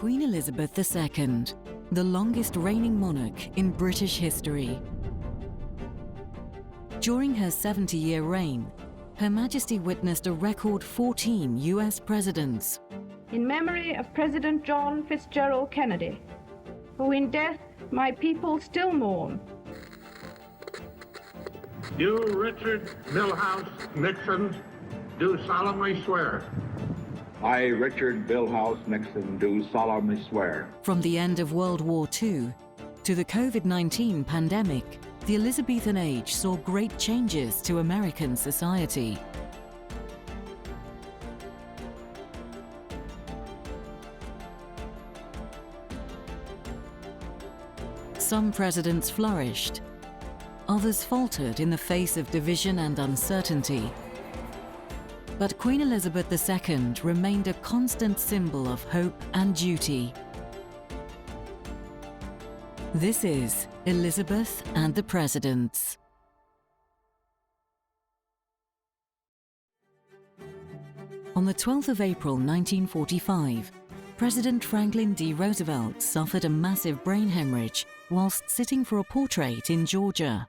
Queen Elizabeth II, the longest reigning monarch in British history. During her 70-year reign, Her Majesty witnessed a record 14 US presidents. In memory of President John Fitzgerald Kennedy, who in death my people still mourn. You, Richard Milhouse Nixon, do solemnly swear. I, Richard Milhouse Nixon, do solemnly swear. From the end of World War II to the COVID-19 pandemic, the Elizabethan age saw great changes to American society. Some presidents flourished, others faltered in the face of division and uncertainty. But Queen Elizabeth II remained a constant symbol of hope and duty. This is Elizabeth and the Presidents. On the 12th of April 1945, President Franklin D. Roosevelt suffered a massive brain hemorrhage whilst sitting for a portrait in Georgia.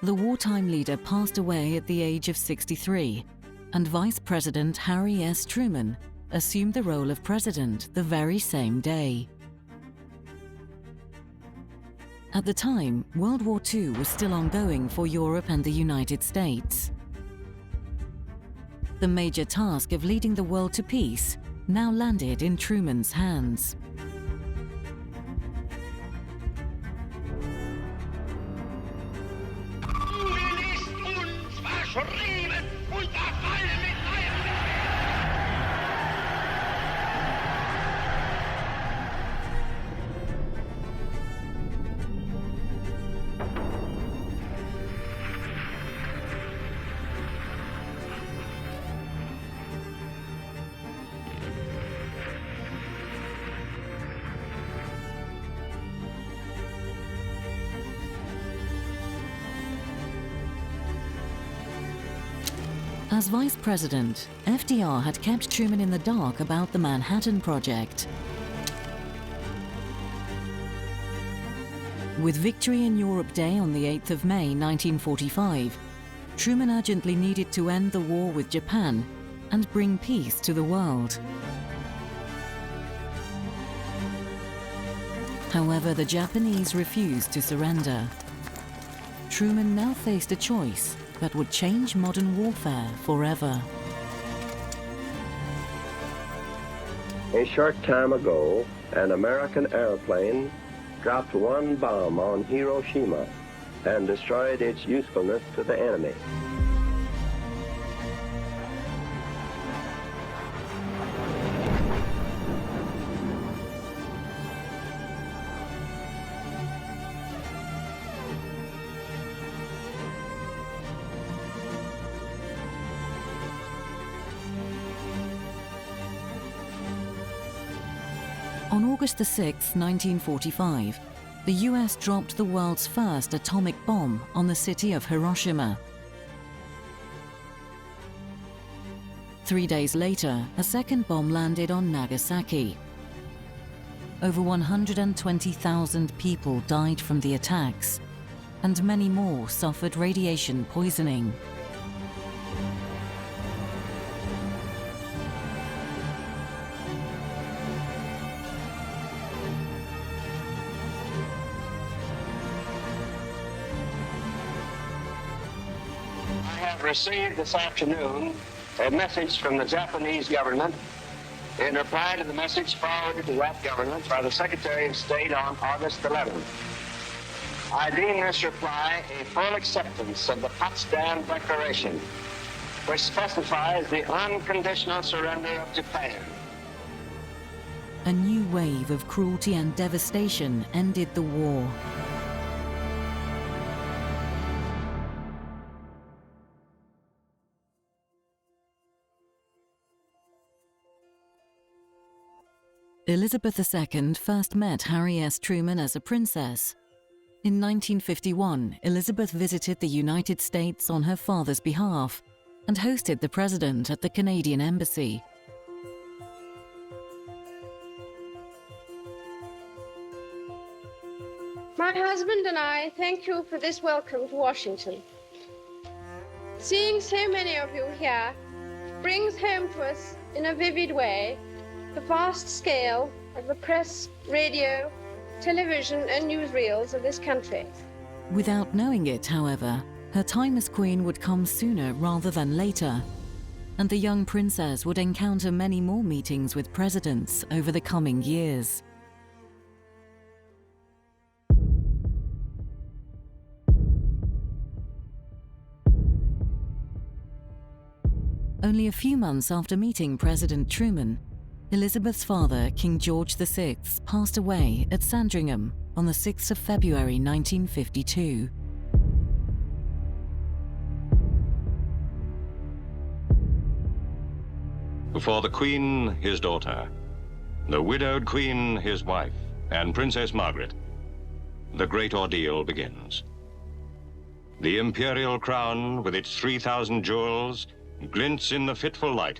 The wartime leader passed away at the age of 63, and Vice President Harry S. Truman assumed the role of president the very same day. At the time, World War II was still ongoing for Europe and the United States. The major task of leading the world to peace now landed in Truman's hands. As Vice President, FDR had kept Truman in the dark about the Manhattan Project. With victory in Europe Day on the 8th of May 1945, Truman urgently needed to end the war with Japan and bring peace to the world. However, the Japanese refused to surrender. Truman now faced a choice that would change modern warfare forever. A short time ago, an American airplane dropped one bomb on Hiroshima and destroyed its usefulness to the enemy. On August 6, 1945, the US dropped the world's first atomic bomb on the city of Hiroshima. 3 days later, a second bomb landed on Nagasaki. Over 120,000 people died from the attacks, and many more suffered radiation poisoning. Received this afternoon a message from the Japanese government in reply to the message forwarded to that government by the Secretary of State on August 11th. I deem this reply a full acceptance of the Potsdam Declaration, which specifies the unconditional surrender of Japan. A new wave of cruelty and devastation ended the war. Elizabeth II first met Harry S. Truman as a princess. In 1951, Elizabeth visited the United States on her father's behalf and hosted the president at the Canadian Embassy. husband and I thank you for this welcome to Washington. Seeing so many of you here brings home to us in a vivid way the vast scale of the press, radio, television and newsreels of this country. Without knowing it, however, her time as queen would come sooner rather than later, and the young princess would encounter many more meetings with presidents over the coming years. Only a few months after meeting President Truman, Elizabeth's father, King George VI, passed away at Sandringham on the 6th of February 1952. For the Queen, his daughter, the widowed Queen, his wife, and Princess Margaret, the great ordeal begins. The imperial crown, with its 3,000 jewels, glints in the fitful light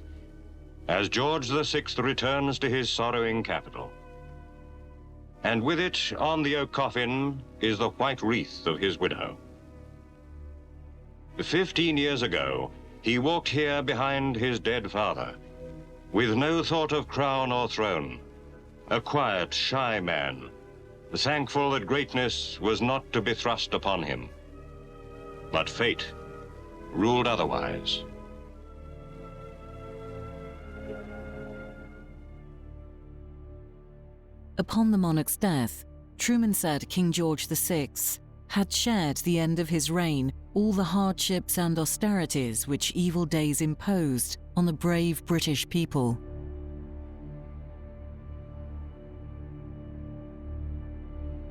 as George VI returns to his sorrowing capital. And with it, on the oak coffin, is the white wreath of his widow. 15 years ago, he walked here behind his dead father, with no thought of crown or throne, a quiet, shy man, thankful that greatness was not to be thrust upon him. But fate ruled otherwise. Upon the monarch's death, Truman said King George VI had shared the end of his reign all the hardships and austerities which evil days imposed on the brave British people.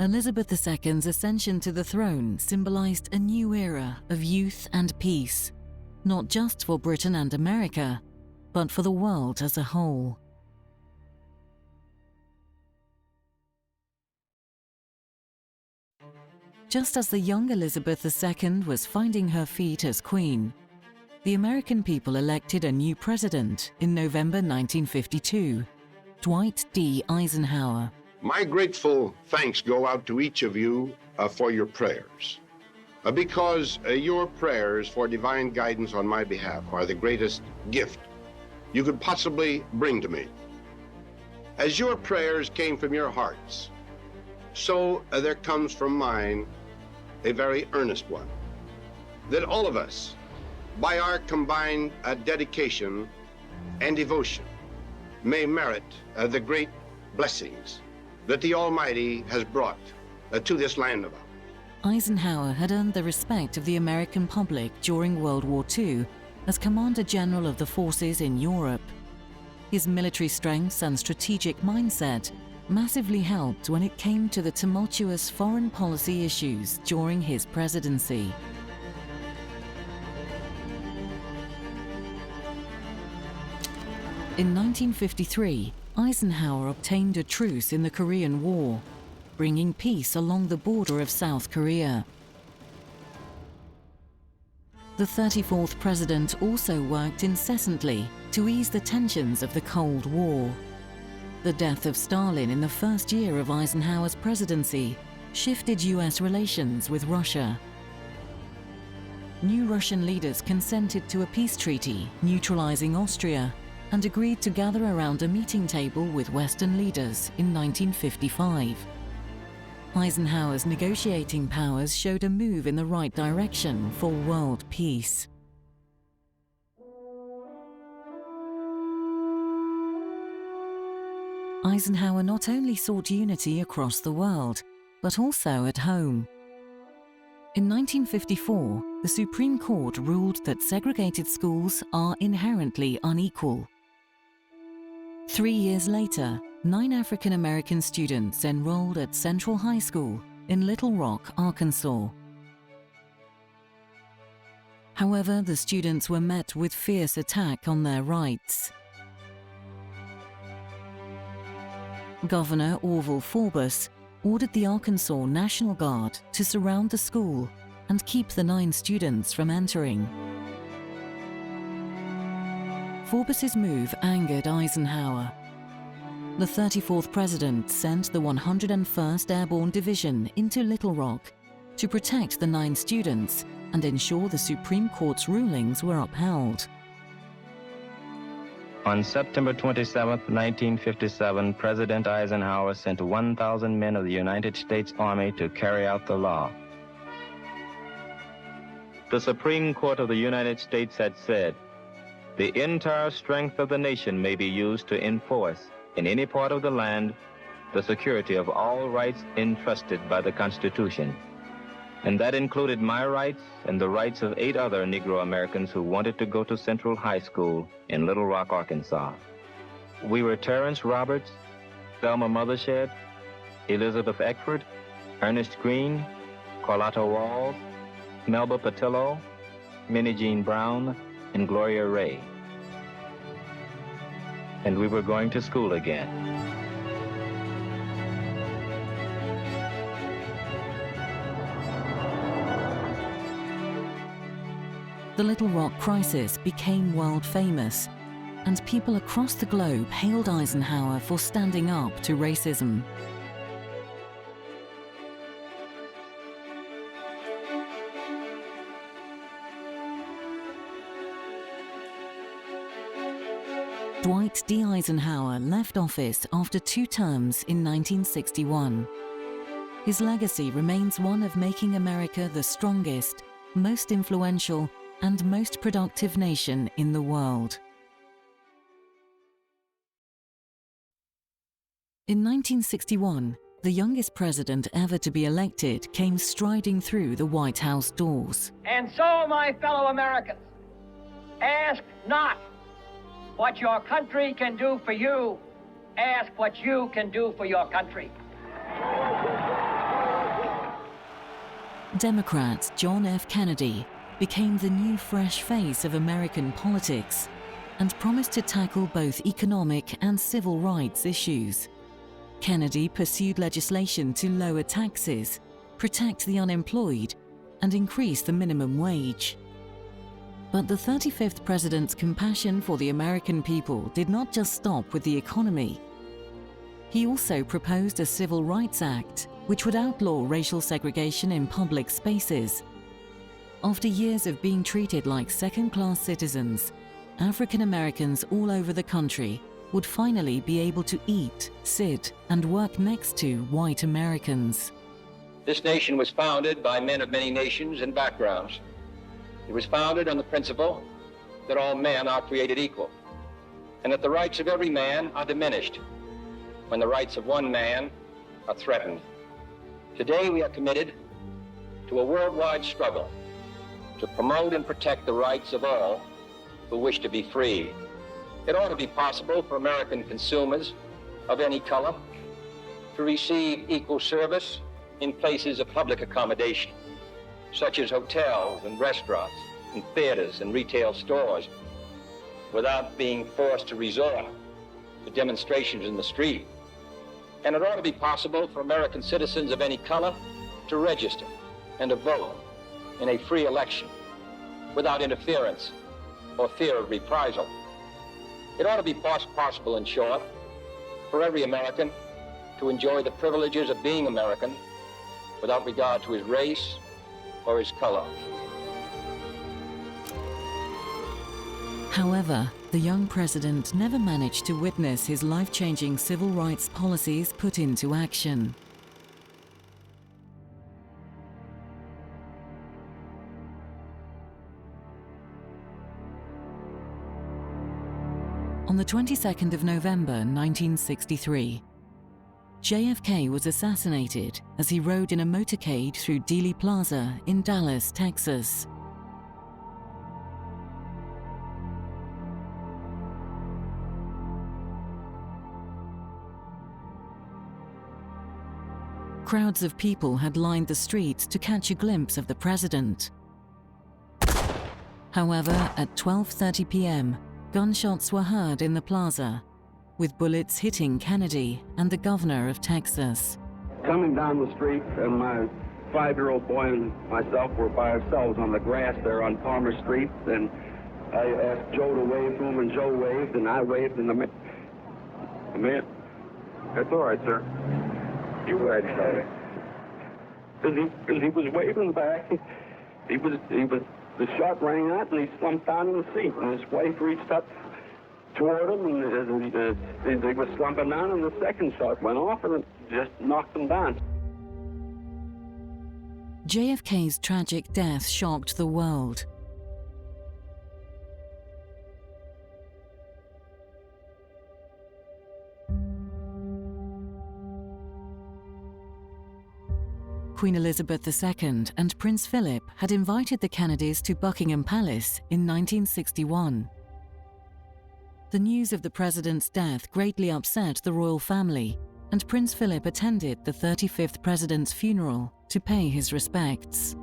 Elizabeth II's ascension to the throne symbolized a new era of youth and peace, not just for Britain and America, but for the world as a whole. Just as the young Elizabeth II was finding her feet as queen, the American people elected a new president in November 1952, Dwight D. Eisenhower. My grateful thanks go out to each of you for your prayers, because your prayers for divine guidance on my behalf are the greatest gift you could possibly bring to me. As your prayers came from your hearts, so there comes from mine a very earnest one, that all of us, by our combined dedication and devotion, may merit the great blessings that the Almighty has brought to this land of ours. Eisenhower had earned the respect of the American public during World War II as Commander General of the forces in Europe. His military strengths and strategic mindset massively helped when it came to the tumultuous foreign policy issues during his presidency. In 1953, Eisenhower obtained a truce in the Korean War, bringing peace along the border of South Korea. The 34th president also worked incessantly to ease the tensions of the Cold War. The death of Stalin in the first year of Eisenhower's presidency shifted US relations with Russia. New Russian leaders consented to a peace treaty neutralizing Austria and agreed to gather around a meeting table with Western leaders in 1955. Eisenhower's negotiating powers showed a move in the right direction for world peace. Eisenhower not only sought unity across the world, but also at home. In 1954, the Supreme Court ruled that segregated schools are inherently unequal. 3 years later, 9 African American students enrolled at Central High School in Little Rock, Arkansas. However, the students were met with fierce attack on their rights. Governor Orville Forbes ordered the Arkansas National Guard to surround the school and keep the 9 students from entering. Forbes's move angered Eisenhower. the 34th President sent the 101st Airborne Division into Little Rock to protect the 9 students and ensure the Supreme Court's rulings were upheld. On September 27, 1957, President Eisenhower sent 1,000 men of the United States Army to carry out the law. The Supreme Court of the United States had said, "The entire strength of the nation may be used to enforce, in any part of the land, the security of all rights entrusted by the Constitution." And that included my rights and the rights of 8 other Negro Americans who wanted to go to Central High School in Little Rock, Arkansas. We were Terrence Roberts, Thelma Mothershed, Elizabeth Eckford, Ernest Green, Carlotta Walls, Melba Patillo, Minnie Jean Brown, and Gloria Ray. And we were going to school again. The Little Rock crisis became world famous, and people across the globe hailed Eisenhower for standing up to racism. Dwight D. Eisenhower left office after 2 terms in 1961. His legacy remains one of making America the strongest, most influential, and most productive nation in the world. In 1961, the youngest president ever to be elected came striding through the White House doors. And so, my fellow Americans, ask not what your country can do for you, ask what you can do for your country. Democrat John F. Kennedy became the new fresh face of American politics and promised to tackle both economic and civil rights issues. Kennedy pursued legislation to lower taxes, protect the unemployed, and increase the minimum wage. But the 35th president's compassion for the American people did not just stop with the economy. He also proposed a Civil Rights Act, which would outlaw racial segregation in public spaces. After years of being treated like second-class citizens, African Americans all over the country would finally be able to eat, sit, and work next to white Americans. This nation was founded by men of many nations and backgrounds. It was founded on the principle that all men are created equal, and that the rights of every man are diminished when the rights of one man are threatened. Today we are committed to a worldwide struggle to promote and protect the rights of all who wish to be free. It ought to be possible for American consumers of any color to receive equal service in places of public accommodation, such as hotels and restaurants and theaters and retail stores, without being forced to resort to demonstrations in the street. And it ought to be possible for American citizens of any color to register and to vote in a free election without interference or fear of reprisal. It ought to be possible, in short, for every American to enjoy the privileges of being American without regard to his race or his color. However, the young president never managed to witness his life-changing civil rights policies put into action. On the 22nd of November 1963, JFK was assassinated as he rode in a motorcade through Dealey Plaza in Dallas, Texas. Crowds of people had lined the streets to catch a glimpse of the president. However, at 12:30 p.m., gunshots were heard in the plaza, with bullets hitting Kennedy and the governor of Texas. Coming down the street, and my 5-year-old boy and myself were by ourselves on the grass there on Palmer Street, and I asked Joe to wave to him, and Joe waved, and I waved, and the man That's all right, sir. You were sorry. As he was waving back, the shot rang out, and he slumped down in the seat, and his wife reached up toward him, and he was slumping down, and the second shot went off, and it just knocked him down. JFK's tragic death shocked the world. Queen Elizabeth II and Prince Philip had invited the Kennedys to Buckingham Palace in 1961. The news of the president's death greatly upset the royal family, and Prince Philip attended the 35th president's funeral to pay his respects.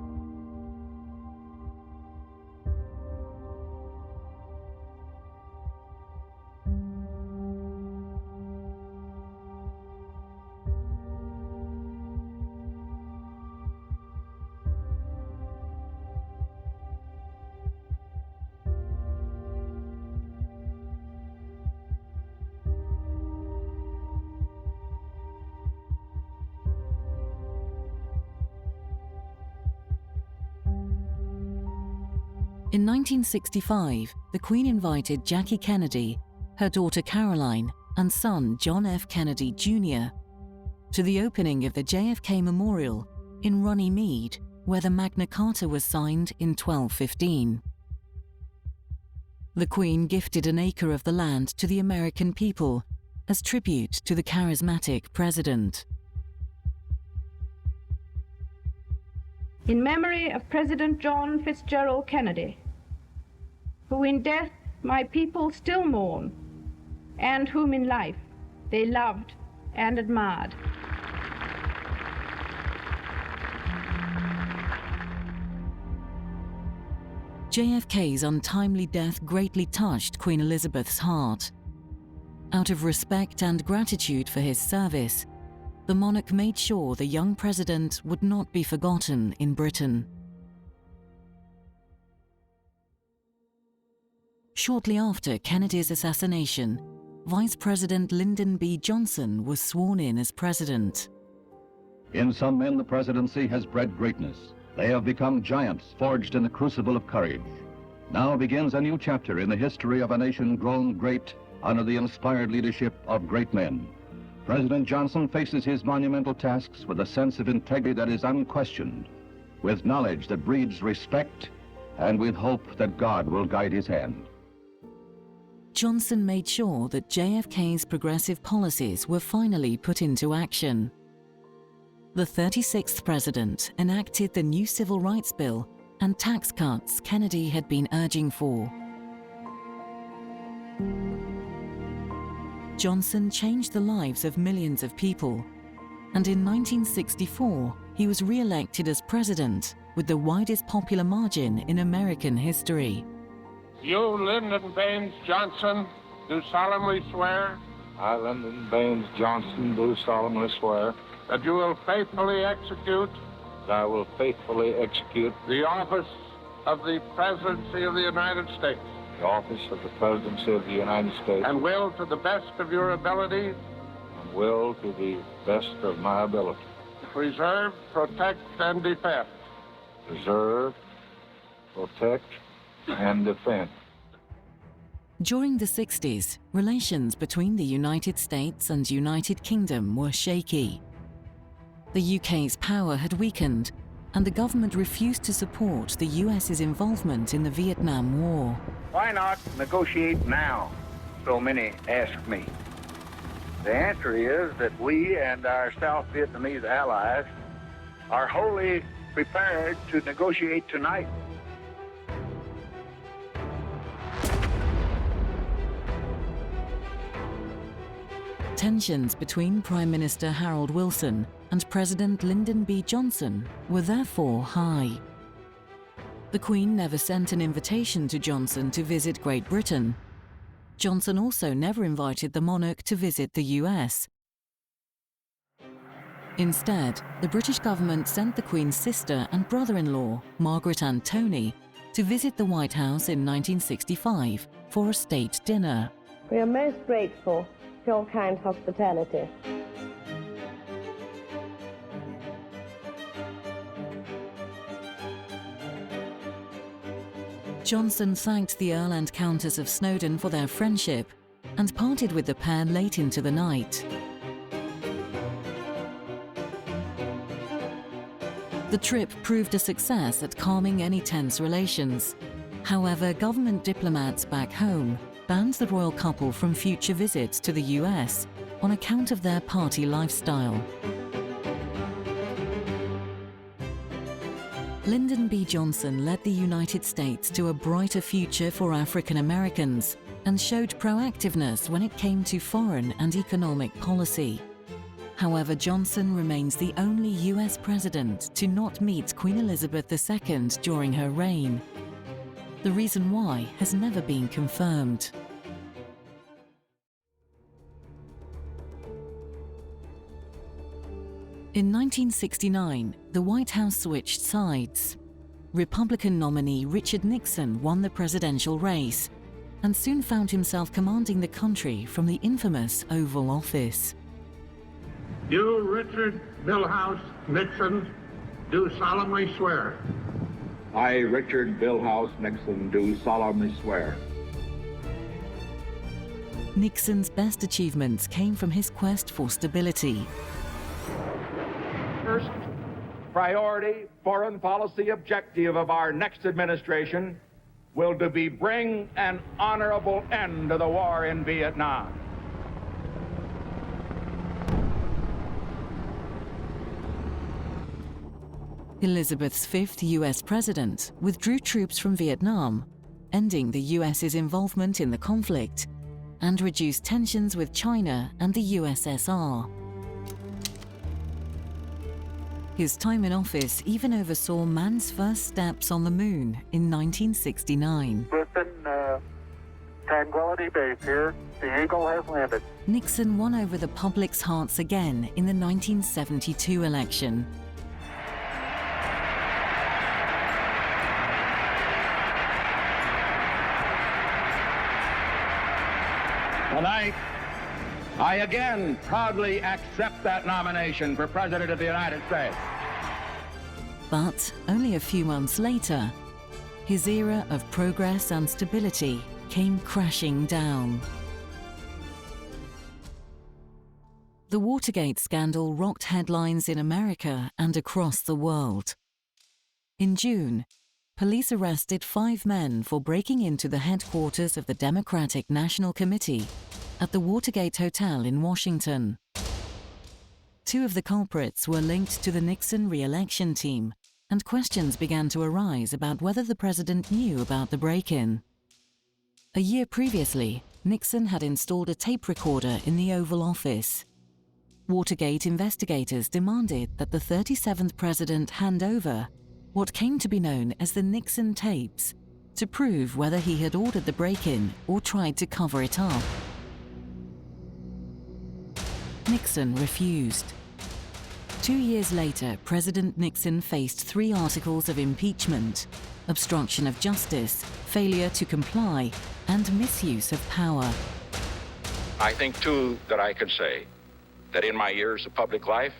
In 1965, the Queen invited Jackie Kennedy, her daughter Caroline, and son John F. Kennedy Jr. to the opening of the JFK Memorial in Runnymede, where the Magna Carta was signed in 1215. The Queen gifted an acre of the land to the American people as tribute to the charismatic president. In memory of President John Fitzgerald Kennedy, who in death my people still mourn, and whom in life they loved and admired. JFK's untimely death greatly touched Queen Elizabeth's heart. Out of respect and gratitude for his service, the monarch made sure the young president would not be forgotten in Britain. Shortly after Kennedy's assassination, Vice President Lyndon B. Johnson was sworn in as president. In some men, the presidency has bred greatness. They have become giants forged in the crucible of courage. Now begins a new chapter in the history of a nation grown great under the inspired leadership of great men. President Johnson faces his monumental tasks with a sense of integrity that is unquestioned, with knowledge that breeds respect, and with hope that God will guide his hand. Johnson made sure that JFK's progressive policies were finally put into action. The 36th president enacted the new Civil Rights Bill and tax cuts Kennedy had been urging for. Johnson changed the lives of millions of people, and in 1964, he was re-elected as president with the widest popular margin in American history. You, Lyndon Baines Johnson, do solemnly swear. I, Lyndon Baines Johnson, do solemnly swear. That you will faithfully execute. That I will faithfully execute. The office of the Presidency of the United States. The office of the Presidency of the United States. And will, to the best of your ability. And will, to the best of my ability. Preserve, protect, and defend. Preserve, protect, and defend. During the 60s, relations between the United States and United Kingdom were shaky. The UK's power had weakened, and the government refused to support the US's involvement in the Vietnam War. Why not negotiate now? So many ask me. The answer is that we and our South Vietnamese allies are wholly prepared to negotiate tonight. Tensions between Prime Minister Harold Wilson and President Lyndon B. Johnson were therefore high. The Queen never sent an invitation to Johnson to visit Great Britain. Johnson also never invited the monarch to visit the US. Instead, the British government sent the Queen's sister and brother-in-law, Margaret and Tony, to visit the White House in 1965 for a state dinner. We are most grateful for your kind hospitality. Johnson thanked the Earl and Countess of Snowdon for their friendship and parted with the pair late into the night. The trip proved a success at calming any tense relations. However, government diplomats back home banned the royal couple from future visits to the US on account of their party lifestyle. Lyndon B. Johnson led the United States to a brighter future for African Americans and showed proactiveness when it came to foreign and economic policy. However, Johnson remains the only US president to not meet Queen Elizabeth II during her reign. The reason why has never been confirmed. In 1969, the White House switched sides. Republican nominee Richard Nixon won the presidential race and soon found himself commanding the country from the infamous Oval Office. You, Richard Milhouse Nixon, do solemnly swear. I, Richard Milhouse Nixon, do solemnly swear. Nixon's best achievements came from his quest for stability. First priority foreign policy objective of our next administration will be bring an honorable end to the war in Vietnam. Elizabeth's fifth US president withdrew troops from Vietnam, ending the US's involvement in the conflict, and reduced tensions with China and the USSR. His time in office even oversaw man's first steps on the moon in 1969. Listen, Tranquility Base here. The Eagle has landed. Nixon won over the public's hearts again in the 1972 election. Tonight, I again proudly accept that nomination for President of the United States. But only a few months later, his era of progress and stability came crashing down. The Watergate scandal rocked headlines in America and across the world. In June, police arrested 5 men for breaking into the headquarters of the Democratic National Committee at the Watergate Hotel in Washington. 2 of the culprits were linked to the Nixon re-election team, and questions began to arise about whether the president knew about the break-in. A year previously, Nixon had installed a tape recorder in the Oval Office. Watergate investigators demanded that the 37th president hand over what came to be known as the Nixon tapes to prove whether he had ordered the break-in or tried to cover it up. Nixon refused. 2 years later, President Nixon faced 3 articles of impeachment: obstruction of justice, failure to comply, and misuse of power. I think, too, that I can say that in my years of public life,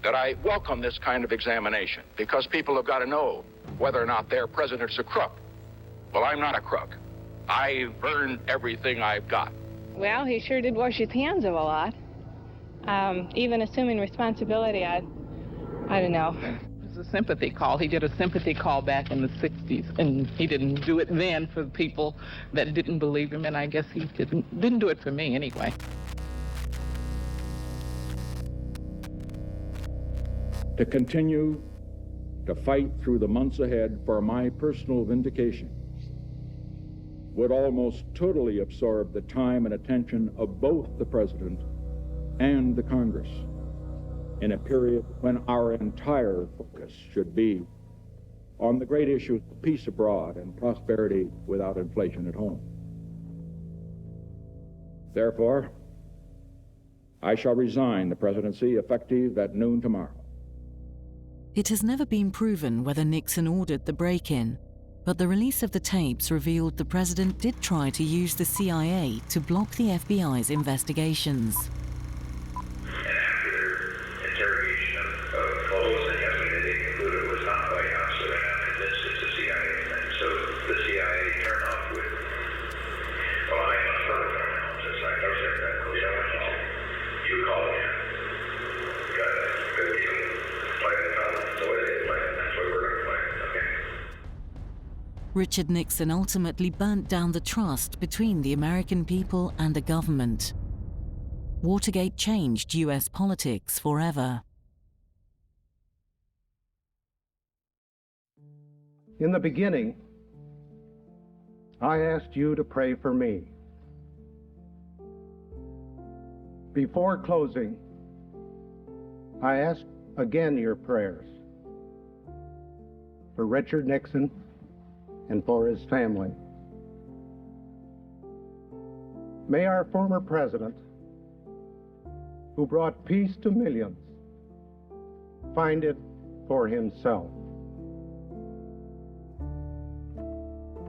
that I welcome this kind of examination, because people have got to know whether or not their president's a crook. Well, I'm not a crook. I've earned everything I've got. Well, he sure did wash his hands of a lot. Even assuming responsibility, I don't know. It was a sympathy call. He did a sympathy call back in the 60s, and he didn't do it then for people that didn't believe him, and I guess he didn't do it for me anyway. To continue to fight through the months ahead for my personal vindication would almost totally absorb the time and attention of both the President and the Congress in a period when our entire focus should be on the great issue of peace abroad and prosperity without inflation at home. Therefore, I shall resign the presidency effective at noon tomorrow. It has never been proven whether Nixon ordered the break-in, but the release of the tapes revealed the president did try to use the CIA to block the FBI's investigations. The CIA Richard Nixon ultimately burnt down the trust between the American people and the government. Watergate changed US politics forever. In the beginning, I asked you to pray for me. Before closing, I ask again your prayers for Richard Nixon and for his family. May our former president, who brought peace to millions, find it for himself.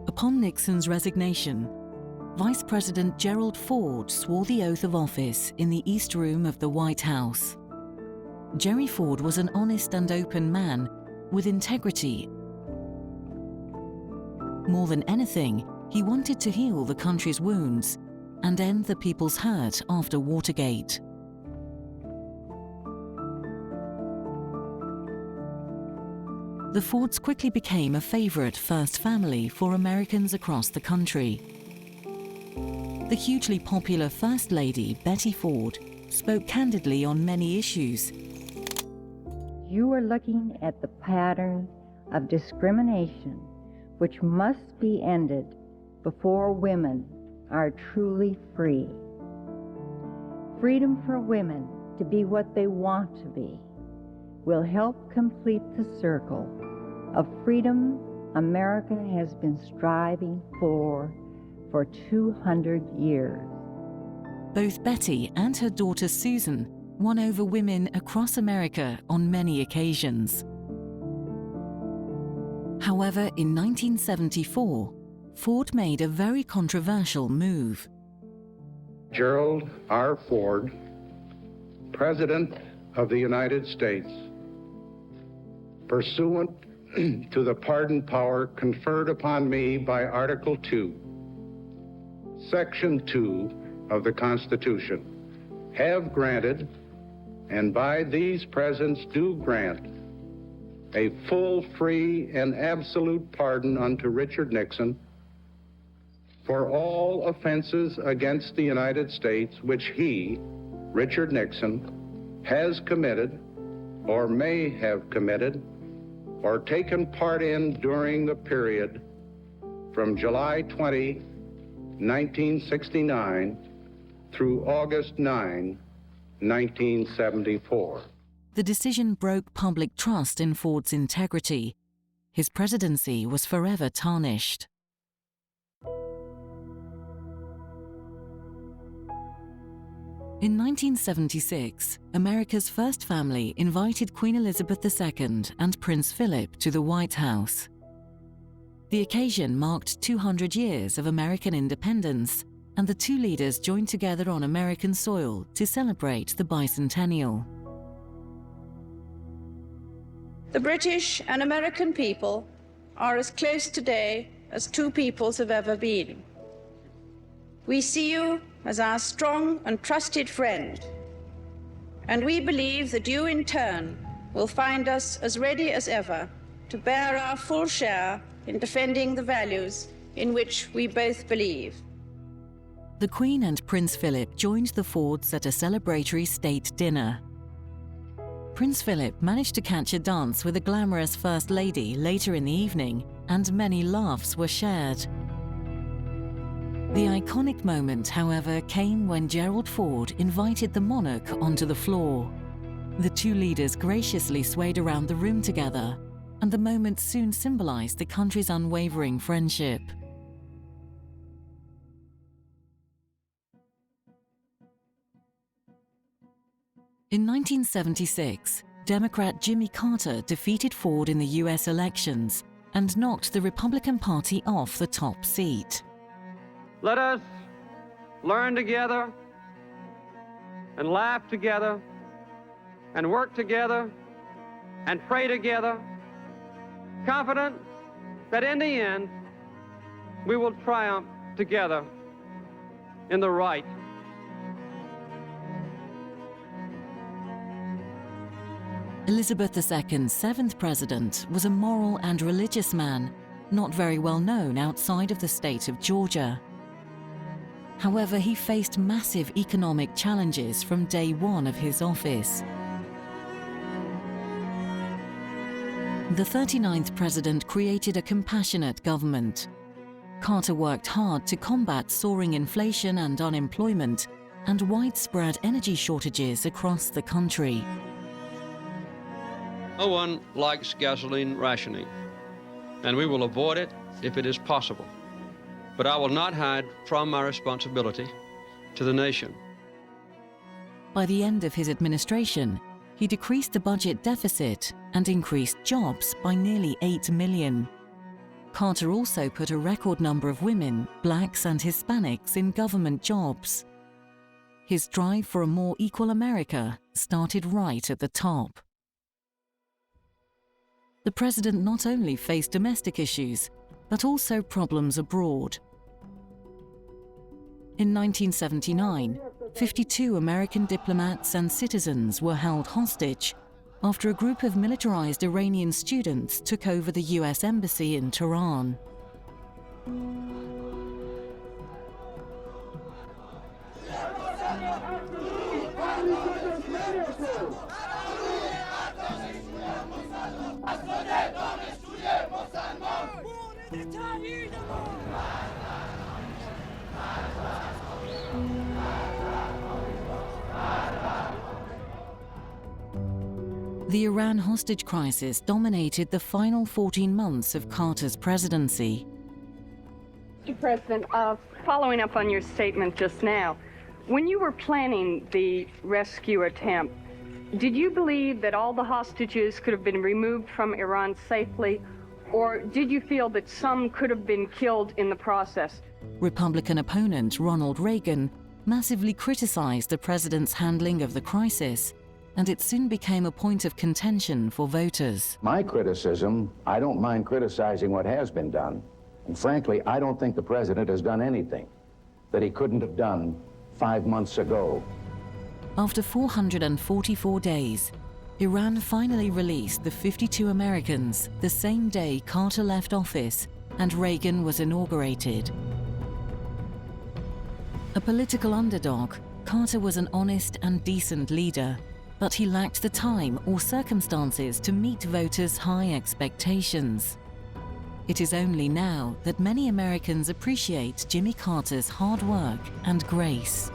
Upon Nixon's resignation, Vice President Gerald Ford swore the oath of office in the East Room of the White House. Gerry Ford was an honest and open man with integrity. More than anything, he wanted to heal the country's wounds and end the people's hurt after Watergate. The Fords quickly became a favorite first family for Americans across the country. The hugely popular First Lady, Betty Ford, spoke candidly on many issues. You are looking at the pattern of discrimination which must be ended before women are truly free. Freedom for women to be what they want to be will help complete the circle of freedom America has been striving for 200 years. Both Betty and her daughter Susan won over women across America on many occasions. However, in 1974, Ford made a very controversial move. Gerald R. Ford, President of the United States, pursuant to the pardon power conferred upon me by Article 2, Section 2 of the Constitution, have granted, and by these presents do grant, a full, free, and absolute pardon unto Richard Nixon for all offenses against the United States which he, Richard Nixon, has committed or may have committed or taken part in during the period from July 20, 1969 through August 9, 1974. The decision broke public trust in Ford's integrity. His presidency was forever tarnished. In 1976, America's first family invited Queen Elizabeth II and Prince Philip to the White House. The occasion marked 200 years of American independence, and the two leaders joined together on American soil to celebrate the bicentennial. The British and American people are as close today as two peoples have ever been. We see you as our strong and trusted friend, and we believe that you in turn will find us as ready as ever to bear our full share in defending the values in which we both believe. The Queen and Prince Philip joined the Fords at a celebratory state dinner. Prince Philip managed to catch a dance with a glamorous First Lady later in the evening, and many laughs were shared. The iconic moment, however, came when Gerald Ford invited the monarch onto the floor. The two leaders graciously swayed around the room together, and the moment soon symbolized the country's unwavering friendship. In 1976, Democrat Jimmy Carter defeated Ford in the US elections and knocked the Republican Party off the top seat. Let us learn together and laugh together and work together and pray together, confident that in the end, we will triumph together in the right. Elizabeth II's seventh president was a moral and religious man, not very well known outside of the state of Georgia. However, he faced massive economic challenges from day one of his office. The 39th president created a compassionate government. Carter worked hard to combat soaring inflation and unemployment and widespread energy shortages across the country. No one likes gasoline rationing, and we will avoid it if it is possible. But I will not hide from my responsibility to the nation. By the end of his administration, he decreased the budget deficit and increased jobs by nearly 8 million. Carter also put a record number of women, blacks and Hispanics in government jobs. His drive for a more equal America started right at the top. The president not only faced domestic issues, but also problems abroad. In 1979, 52 American diplomats and citizens were held hostage after a group of militarized Iranian students took over the US embassy in Tehran. The Iran hostage crisis dominated the final 14 months of Carter's presidency. Mr. President, following up on your statement just now, when you were planning the rescue attempt, did you believe that all the hostages could have been removed from Iran safely, or did you feel that some could have been killed in the process? Republican opponent Ronald Reagan massively criticized the president's handling of the crisis, and it soon became a point of contention for voters. My criticism, I don't mind criticizing what has been done. And frankly, I don't think the president has done anything that he couldn't have done 5 months ago. After 444 days, Iran finally released the 52 Americans the same day Carter left office and Reagan was inaugurated. A political underdog, Carter was an honest and decent leader, but he lacked the time or circumstances to meet voters' high expectations. It is only now that many Americans appreciate Jimmy Carter's hard work and grace.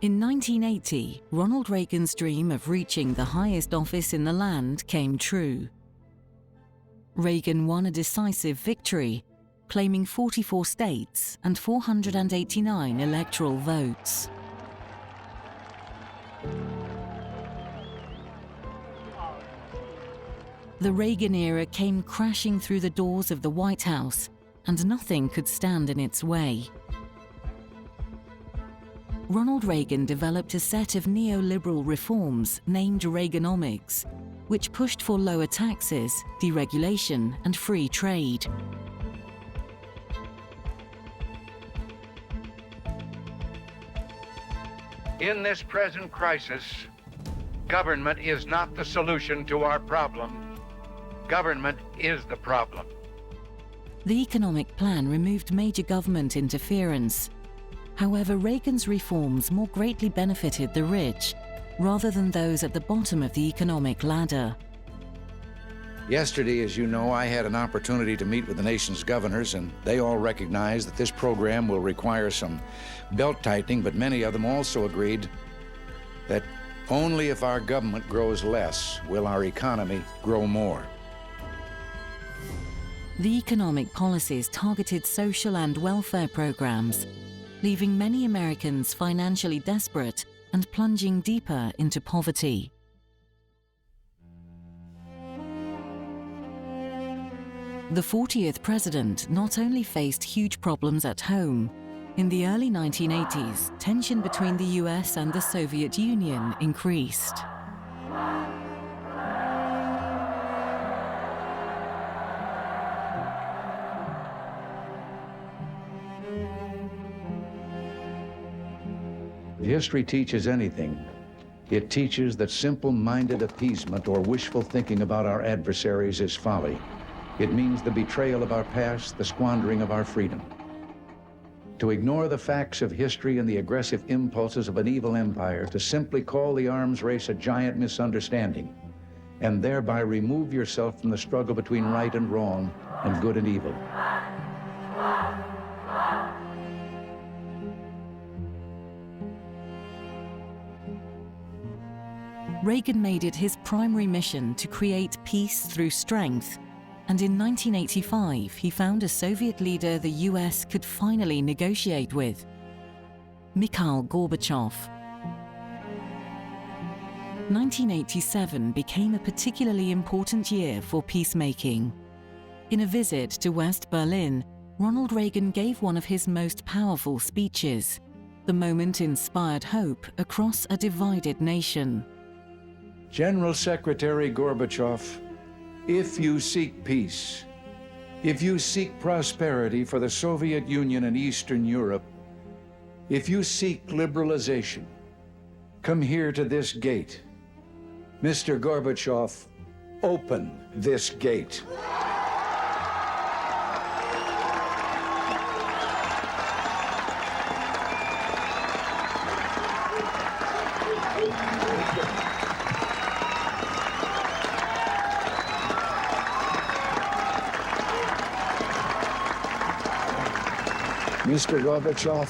In 1980, Ronald Reagan's dream of reaching the highest office in the land came true. Reagan won a decisive victory, claiming 44 states and 489 electoral votes. The Reagan era came crashing through the doors of the White House, and nothing could stand in its way. Ronald Reagan developed a set of neoliberal reforms named Reaganomics, which pushed for lower taxes, deregulation, and free trade. In this present crisis, government is not the solution to our problem. Government is the problem. The economic plan removed major government interference. However, Reagan's reforms more greatly benefited the rich, rather than those at the bottom of the economic ladder. Yesterday, as you know, I had an opportunity to meet with the nation's governors, and they all recognize that this program will require some belt-tightening, but many of them also agreed that only if our government grows less will our economy grow more. The economic policies targeted social and welfare programs, leaving many Americans financially desperate and plunging deeper into poverty. The 40th president not only faced huge problems at home. In the early 1980s, tension between the US and the Soviet Union increased. If history teaches anything, it teaches that simple-minded appeasement or wishful thinking about our adversaries is folly. It means the betrayal of our past, the squandering of our freedom. To ignore the facts of history and the aggressive impulses of an evil empire, to simply call the arms race a giant misunderstanding, and thereby remove yourself from the struggle between right and wrong and good and evil. Reagan made it his primary mission to create peace through strength, and in 1985 he found a Soviet leader the US could finally negotiate with, Mikhail Gorbachev. 1987 became a particularly important year for peacemaking. In a visit to West Berlin, Ronald Reagan gave one of his most powerful speeches. The moment inspired hope across a divided nation. General Secretary Gorbachev, if you seek peace, if you seek prosperity for the Soviet Union and Eastern Europe, if you seek liberalization, come here to this gate. Mr. Gorbachev, open this gate. Mr. Gorbachev,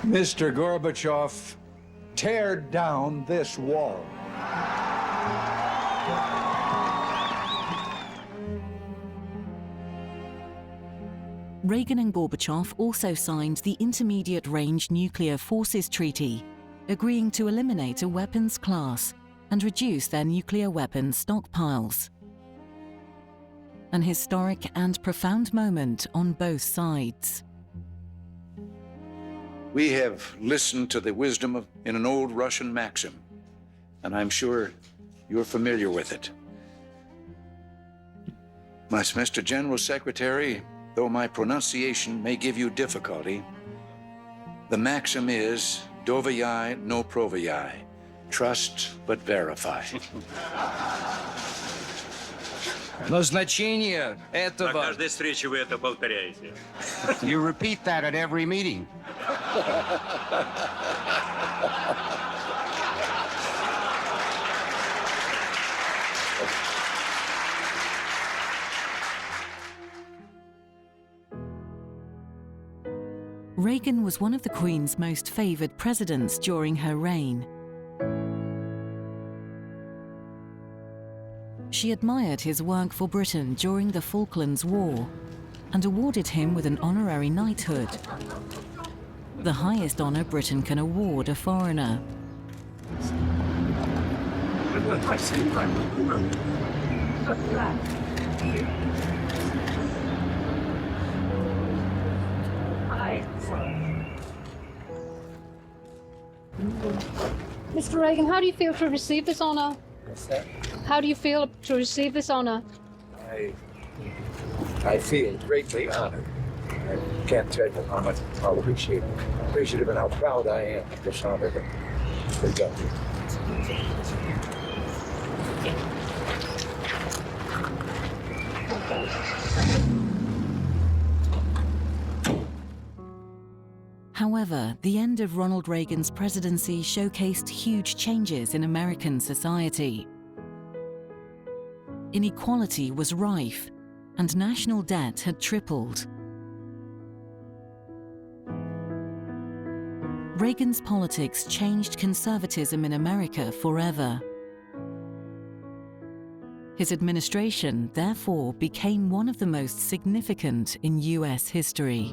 Mr. Gorbachev, tear down this wall. Reagan and Gorbachev also signed the Intermediate Range Nuclear Forces Treaty, agreeing to eliminate a weapons class and reduce their nuclear weapons stockpiles. An historic and profound moment on both sides. We have listened to the wisdom in an old Russian maxim, and I'm sure you're familiar with it. Mr. General Secretary, though my pronunciation may give you difficulty, the maxim is, doверяй, no проверяй, trust but verify. Но значение этого... На каждой встрече вы это повторяете. You repeat that at every meeting. Reagan was one of the Queen's most favored presidents during her reign. She admired his work for Britain during the Falklands War and awarded him with an honorary knighthood, the highest honor Britain can award a foreigner. Mr. Reagan, how do you feel to receive this honor? What's that? How do you feel to receive this honor? I feel greatly honored. I can't tell you how much I appreciate it. Appreciative and how proud I am of this honor that we got here. However, the end of Ronald Reagan's presidency showcased huge changes in American society. Inequality was rife, and national debt had tripled. Reagan's politics changed conservatism in America forever. His administration, therefore, became one of the most significant in US history.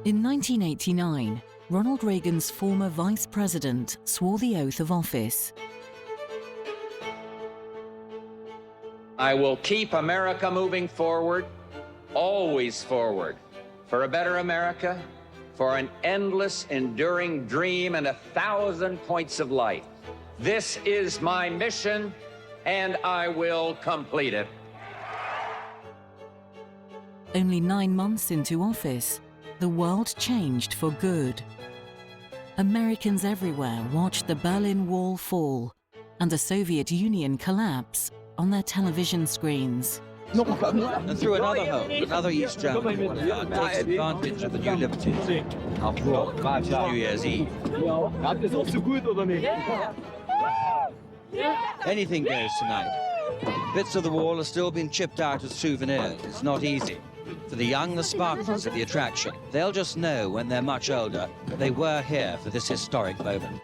In 1989, Ronald Reagan's former vice president swore the oath of office. I will keep America moving forward, always forward, for a better America, for an endless, enduring dream and 1,000 points of light, This is my mission, and I will complete it. Only 9 months into office, the world changed for good. Americans everywhere watched the Berlin Wall fall and the Soviet Union collapse on their television screens. And through another hole, another East German takes advantage of the new liberties. After all, it's New Year's Eve. Anything goes tonight. Bits of the wall are still being chipped out as souvenirs. It's not easy. For the young, the sparkles of the attraction. They'll just know when they're much older that they were here for this historic moment.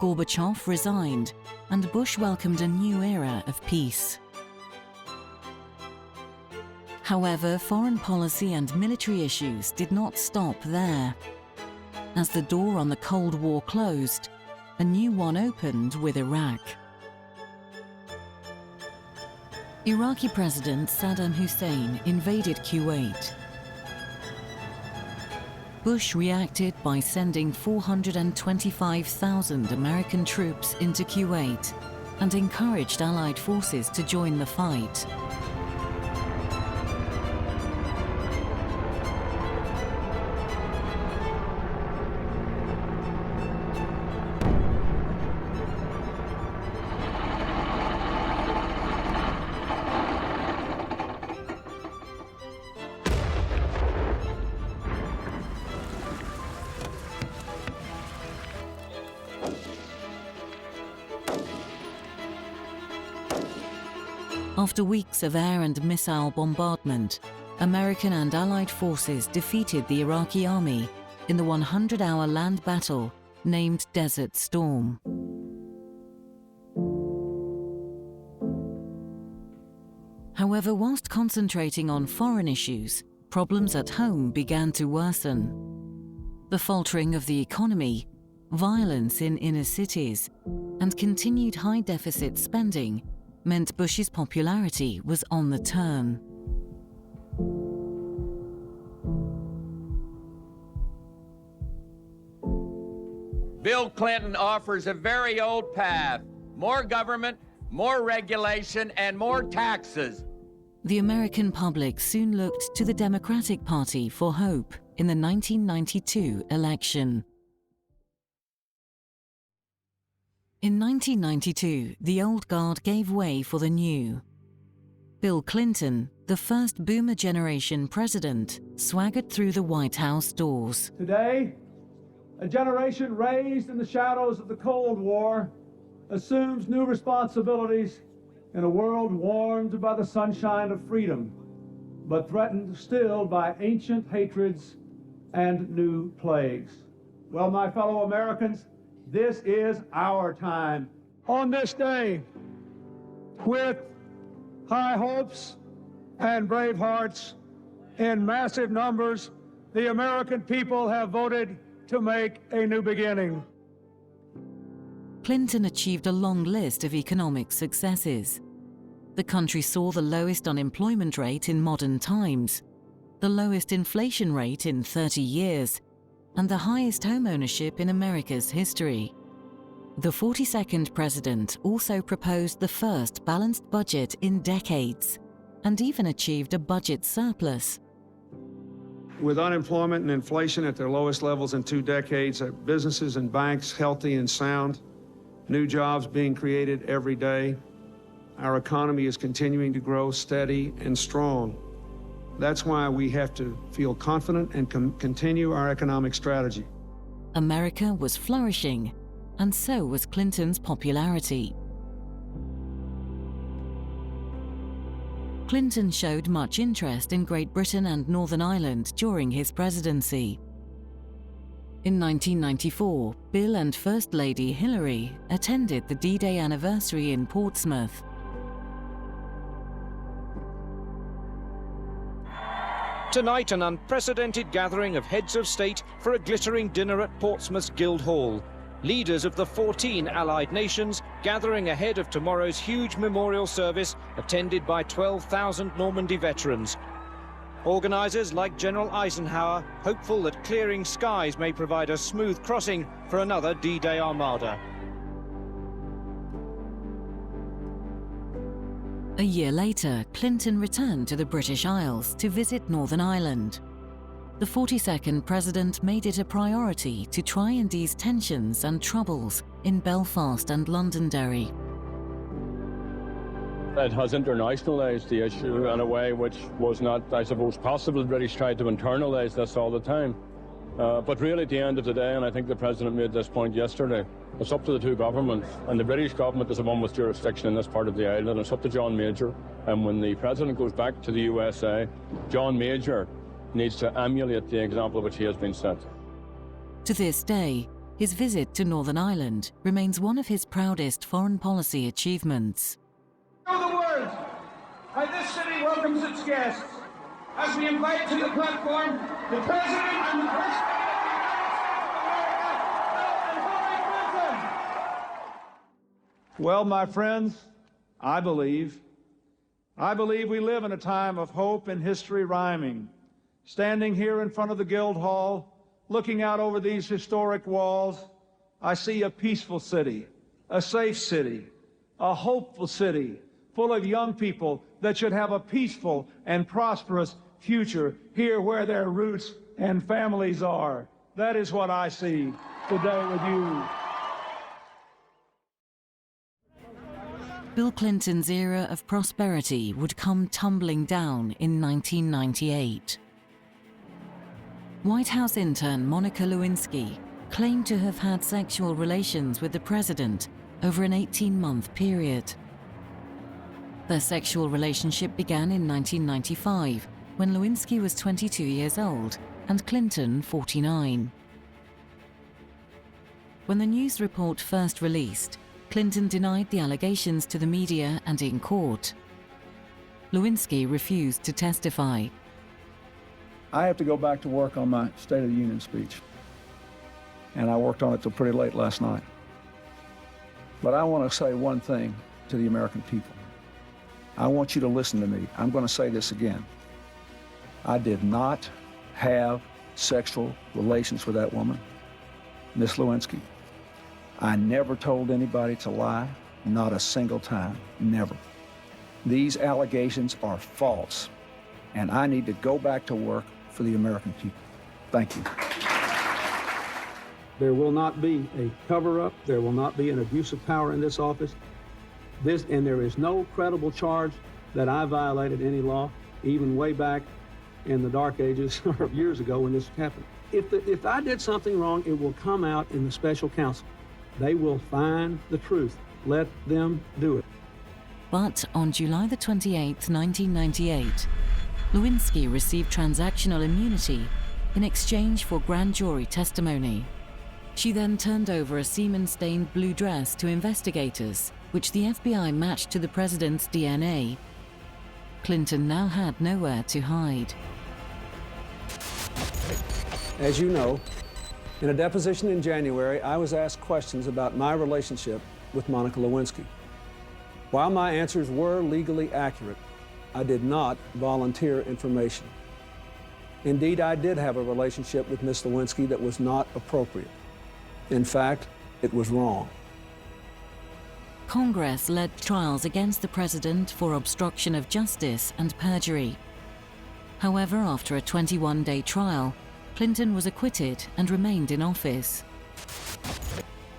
Gorbachev resigned, and Bush welcomed a new era of peace. However, foreign policy and military issues did not stop there. As the door on the Cold War closed, a new one opened with Iraq. Iraqi President Saddam Hussein invaded Kuwait. Bush reacted by sending 425,000 American troops into Kuwait and encouraged Allied forces to join the fight. After weeks of air and missile bombardment, American and Allied forces defeated the Iraqi army in the 100-hour land battle named Desert Storm. However, whilst concentrating on foreign issues, problems at home began to worsen. The faltering of the economy, violence in inner cities, and continued high-deficit spending meant Bush's popularity was on the turn. Bill Clinton offers a very old path: more government, more regulation, and more taxes. The American public soon looked to the Democratic Party for hope in the 1992 election. In 1992, the old guard gave way for the new. Bill Clinton, the first boomer generation president, swaggered through the White House doors. Today, a generation raised in the shadows of the Cold War assumes new responsibilities in a world warmed by the sunshine of freedom, but threatened still by ancient hatreds and new plagues. Well, my fellow Americans, this is our time. On this day, with high hopes and brave hearts, in massive numbers, the American people have voted to make a new beginning. Clinton achieved a long list of economic successes. The country saw the lowest unemployment rate in modern times, the lowest inflation rate in 30 years, and the highest home ownership in America's history. The 42nd president also proposed the first balanced budget in decades, and even achieved a budget surplus. With unemployment and inflation at their lowest levels in 2 decades, businesses and banks healthy and sound, new jobs being created every day, our economy is continuing to grow steady and strong. That's why we have to feel confident and continue our economic strategy. America was flourishing, and so was Clinton's popularity. Clinton showed much interest in Great Britain and Northern Ireland during his presidency. In 1994, Bill and First Lady Hillary attended the D-Day anniversary in Portsmouth. Tonight, an unprecedented gathering of heads of state for a glittering dinner at Portsmouth's Guildhall. Leaders of the 14 Allied nations gathering ahead of tomorrow's huge memorial service attended by 12,000 Normandy veterans. Organisers like General Eisenhower hopeful that clearing skies may provide a smooth crossing for another D-Day armada. A year later, Clinton returned to the British Isles to visit Northern Ireland. The 42nd president made it a priority to try and ease tensions and troubles in Belfast and Londonderry. It has internationalised the issue in a way which was not, I suppose, possible. The British tried to internalise this all the time. But really, at the end of the day, and I think the President made this point yesterday, it's up to the two governments. And the British government is the one with jurisdiction in this part of the island, and it's up to John Major. And when the President goes back to the USA, John Major needs to emulate the example which he has been set. To this day, his visit to Northern Ireland remains one of his proudest foreign policy achievements. Know the words, how this city welcomes its guests as we invite to the platform the President and the First Lady of the United States of America, Hillary Clinton. Well, my friends, I believe we live in a time of hope and history rhyming. Standing here in front of the Guildhall, looking out over these historic walls, I see a peaceful city, a safe city, a hopeful city, full of young people that should have a peaceful and prosperous future here where their roots and families are. That is what I see today with you. Bill Clinton's era of prosperity would come tumbling down in 1998. White House intern Monica Lewinsky claimed to have had sexual relations with the president over an 18-month period. Their sexual relationship began in 1995, when Lewinsky was 22 years old and Clinton 49. When the news report first released, Clinton denied the allegations to the media and in court. Lewinsky refused to testify. I have to go back to work on my State of the Union speech, and I worked on it till pretty late last night. But I want to say one thing to the American people. I want you to listen to me. I'm going to say this again. I did not have sexual relations with that woman, Miss Lewinsky. I never told anybody to lie, not a single time, never. These allegations are false, and I need to go back to work for the American people. Thank you. There will not be a cover-up. There will not be an abuse of power in this office. And there is no credible charge that I violated any law, even way back in the dark ages or years ago when this happened. If I did something wrong, it will come out in the special counsel. They will find the truth. Let them do it. But on July the 28th, 1998, Lewinsky received transactional immunity in exchange for grand jury testimony. She then turned over a semen-stained blue dress to investigators, which the FBI matched to the president's DNA. Clinton now had nowhere to hide. As you know, in a deposition in January, I was asked questions about my relationship with Monica Lewinsky. While my answers were legally accurate, I did not volunteer information. Indeed, I did have a relationship with Miss Lewinsky that was not appropriate. In fact, it was wrong. Congress led trials against the president for obstruction of justice and perjury. However, after a 21-day trial, Clinton was acquitted and remained in office.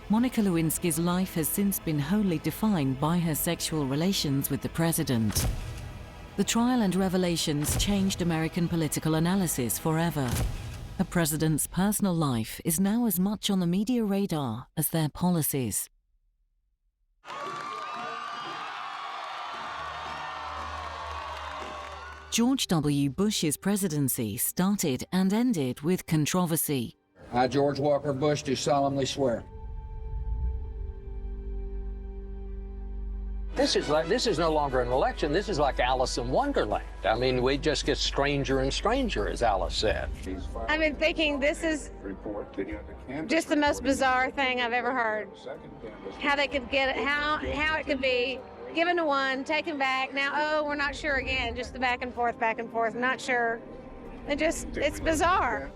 Monica Lewinsky's life has since been wholly defined by her sexual relations with the president. The trial and revelations changed American political analysis forever. A president's personal life is now as much on the media radar as their policies. George W. Bush's presidency started and ended with controversy. I, George Walker Bush, do solemnly swear. This is no longer an election. This is like Alice in Wonderland. I mean, we just get stranger and stranger, as Alice said. I've been thinking this is just the most bizarre thing I've ever heard. How they could get it, how it could be given to one, taken back. Now, oh, we're not sure again. Just the back and forth, not sure. It's bizarre.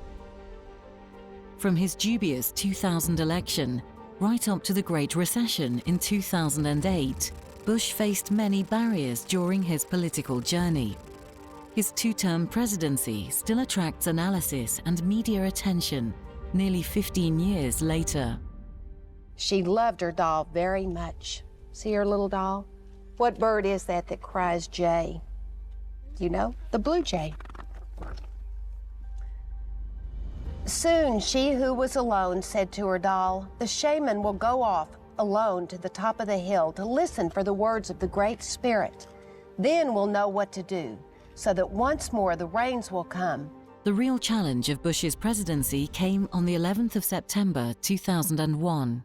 From his dubious 2000 election, right up to the Great Recession in 2008, Bush faced many barriers during his political journey. His two-term presidency still attracts analysis and media attention, nearly 15 years later. She loved her doll very much. See her little doll? What bird is that that cries jay? You know, the blue jay. Soon she who was alone said to her doll, "The shaman will go off alone to the top of the hill to listen for the words of the Great Spirit. Then we'll know what to do, so that once more the rains will come." The real challenge of Bush's presidency came on the 11th of September 2001.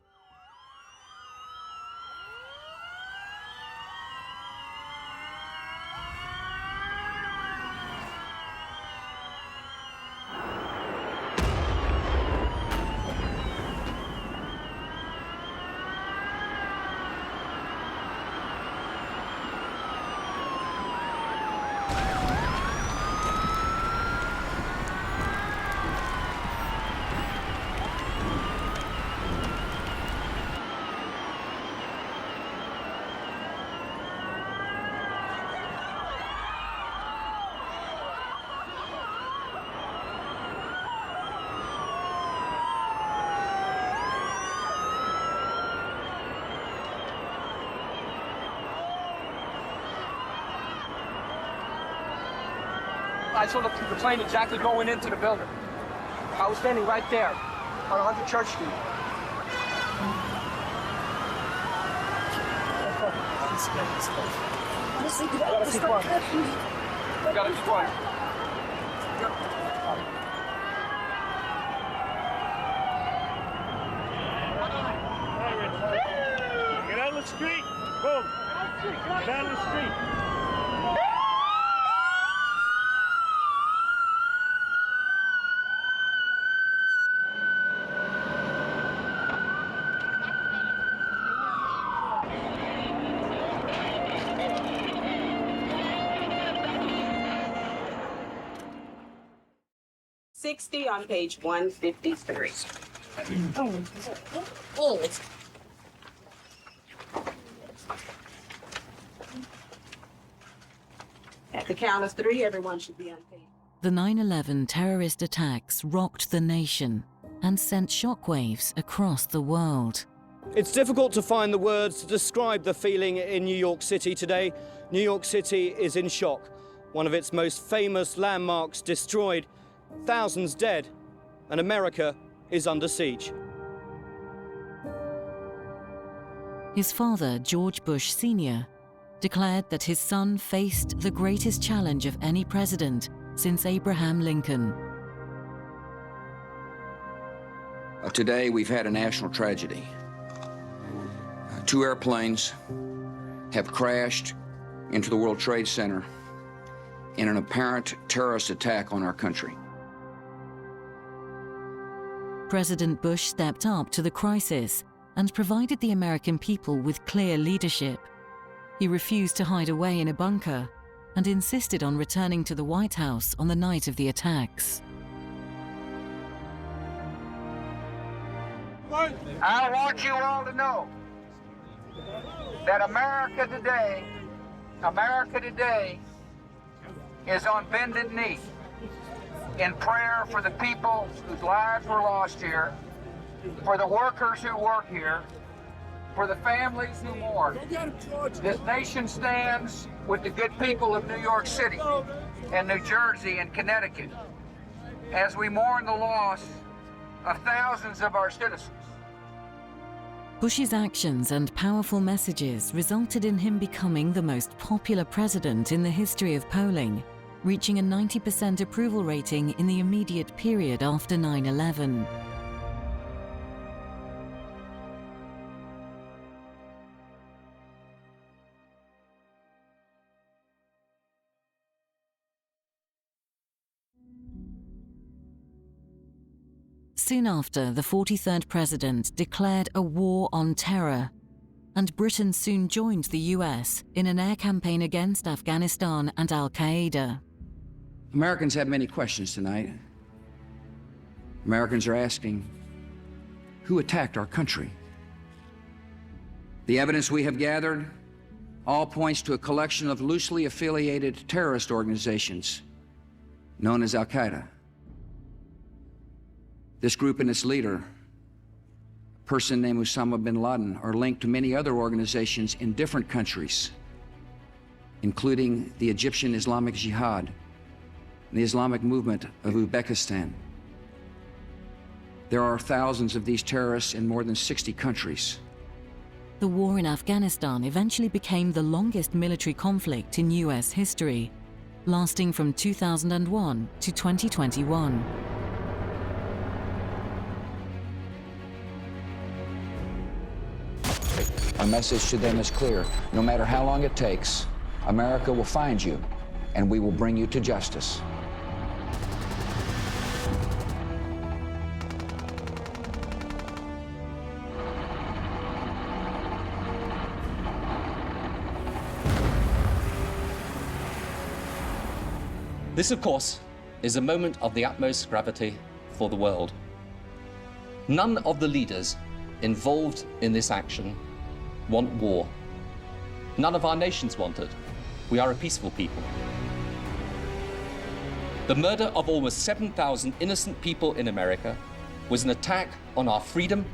I saw the plane exactly going into the building. I was standing right there on 100 Church Street. You gotta be quiet. Get out of the street. Boom. Get out of the street. On page 153. At the count of 3, everyone should be on page. The 9/11 terrorist attacks rocked the nation and sent shockwaves across the world. It's difficult to find the words to describe the feeling in New York City today. New York City is in shock. One of its most famous landmarks destroyed, thousands dead, and America is under siege. His father, George Bush Sr., declared that his son faced the greatest challenge of any president since Abraham Lincoln. Today, we've had a national tragedy. 2 airplanes have crashed into the World Trade Center in an apparent terrorist attack on our country. President Bush stepped up to the crisis and provided the American people with clear leadership. He refused to hide away in a bunker and insisted on returning to the White House on the night of the attacks. I want you all to know that America today is on bended knee in prayer for the people whose lives were lost here, for the workers who work here, for the families who mourn. This nation stands with the good people of New York City and New Jersey and Connecticut as we mourn the loss of thousands of our citizens. Bush's actions and powerful messages resulted in him becoming the most popular president in the history of polling, reaching a 90% approval rating in the immediate period after 9/11. Soon after, the 43rd president declared a war on terror, and Britain soon joined the US in an air campaign against Afghanistan and Al-Qaeda. Americans have many questions tonight. Americans are asking, who attacked our country? The evidence we have gathered all points to a collection of loosely affiliated terrorist organizations known as Al-Qaeda. This group and its leader, a person named Osama bin Laden, are linked to many other organizations in different countries, including the Egyptian Islamic Jihad and the Islamic movement of Uzbekistan. There are thousands of these terrorists in more than 60 countries. The war in Afghanistan eventually became the longest military conflict in US history, lasting from 2001 to 2021. Our message to them is clear. No matter how long it takes, America will find you, and we will bring you to justice. This, of course, is a moment of the utmost gravity for the world. None of the leaders involved in this action want war. None of our nations want it. We are a peaceful people. The murder of almost 7,000 innocent people in America was an attack on our freedom,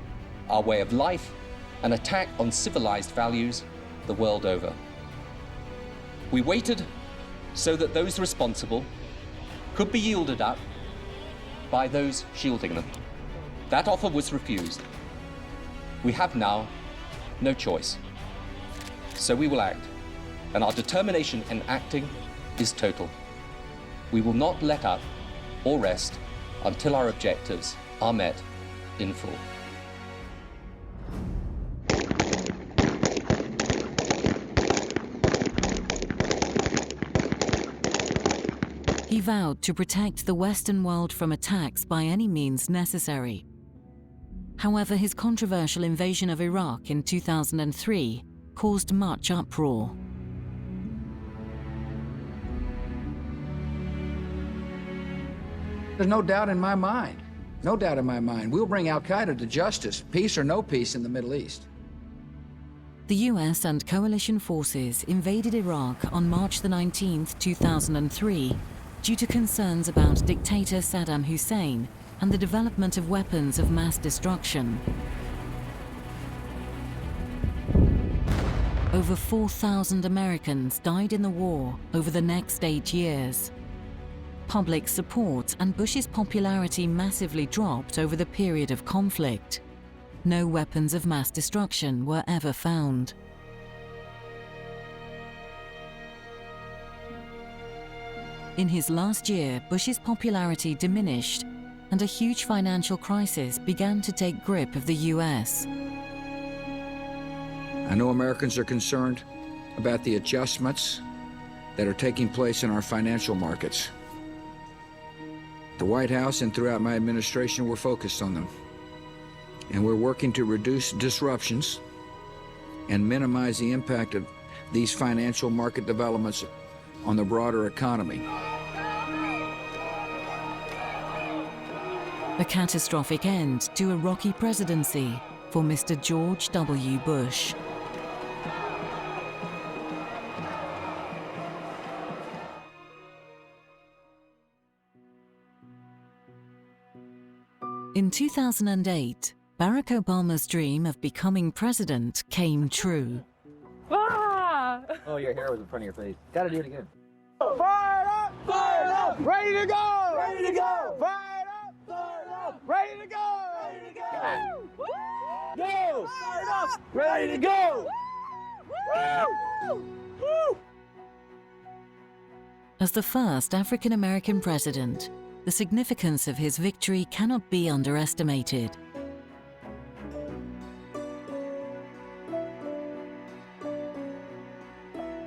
our way of life, an attack on civilized values the world over. We waited so that those responsible could be yielded up by those shielding them. That offer was refused. We have now no choice. So we will act, and our determination in acting is total. We will not let up or rest until our objectives are met in full. He vowed to protect the Western world from attacks by any means necessary. However, his controversial invasion of Iraq in 2003 caused much uproar. There's no doubt in my mind. No doubt in my mind. We'll bring Al-Qaeda to justice, peace or no peace in the Middle East. The US and coalition forces invaded Iraq on March 19, 2003, due to concerns about dictator Saddam Hussein and the development of weapons of mass destruction. Over 4,000 Americans died in the war over the next 8 years. Public support and Bush's popularity massively dropped over the period of conflict. No weapons of mass destruction were ever found. In his last year, Bush's popularity diminished, and a huge financial crisis began to take grip of the US. I know Americans are concerned about the adjustments that are taking place in our financial markets. The White House and throughout my administration, we're focused on them. And we're working to reduce disruptions and minimize the impact of these financial market developments on the broader economy. A catastrophic end to a rocky presidency for Mr. George W. Bush. In 2008, Barack Obama's dream of becoming president came true. Ah! Oh, your hair was in front of your face. Gotta do it again. Fired up! Fired up! Ready to go! Ready to go! Fired up! Fired up! Ready to go! Ready to go! Go! Fired up! Ready to go! Woo! As the first African-American president, the significance of his victory cannot be underestimated.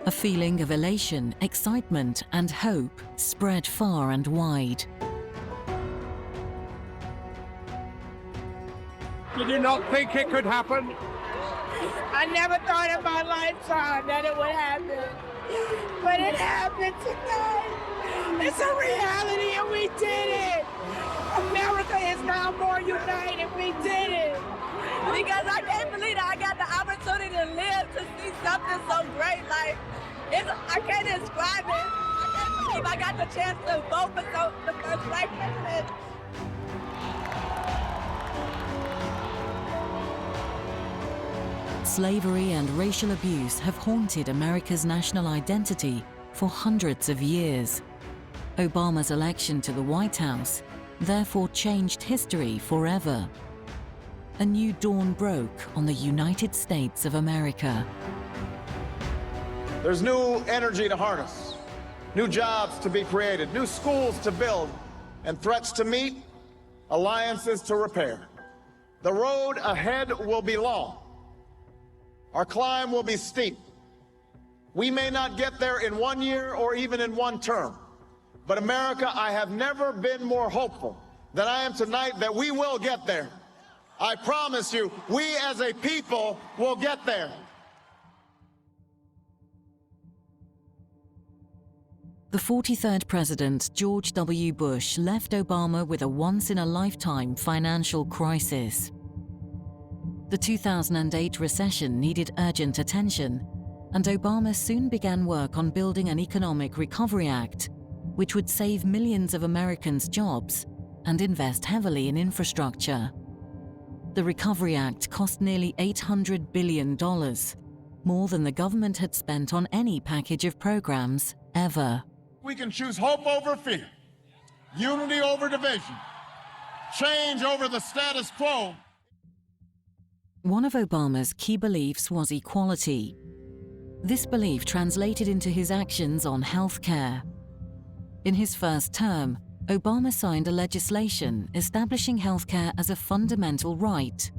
A feeling of elation, excitement, and hope spread far and wide. Did you not think it could happen? I never thought in my lifetime that it would happen. But it happened tonight. It's a reality and we did it. America is now more united. We did it. Because I can't believe that I got the opportunity to live to see something so great. Like, I can't describe it. I can't believe I got the chance to vote for the first black president. Slavery and racial abuse have haunted America's national identity for hundreds of years. Obama's election to the White House therefore changed history forever. A new dawn broke on the United States of America. There's new energy to harness, new jobs to be created, new schools to build, and threats to meet, alliances to repair. The road ahead will be long. Our climb will be steep. We may not get there in 1 year or even in one term. But America, I have never been more hopeful than I am tonight that we will get there. I promise you, we as a people will get there. The 43rd President, George W. Bush, left Obama with a once-in-a-lifetime financial crisis. The 2008 recession needed urgent attention, and Obama soon began work on building an Economic Recovery Act, which would save millions of Americans' jobs and invest heavily in infrastructure. The Recovery Act cost nearly $800 billion, more than the government had spent on any package of programs ever. We can choose hope over fear, unity over division, change over the status quo. One of Obama's key beliefs was equality. This belief translated into his actions on health care. In his first term, Obama signed a legislation establishing healthcare as a fundamental right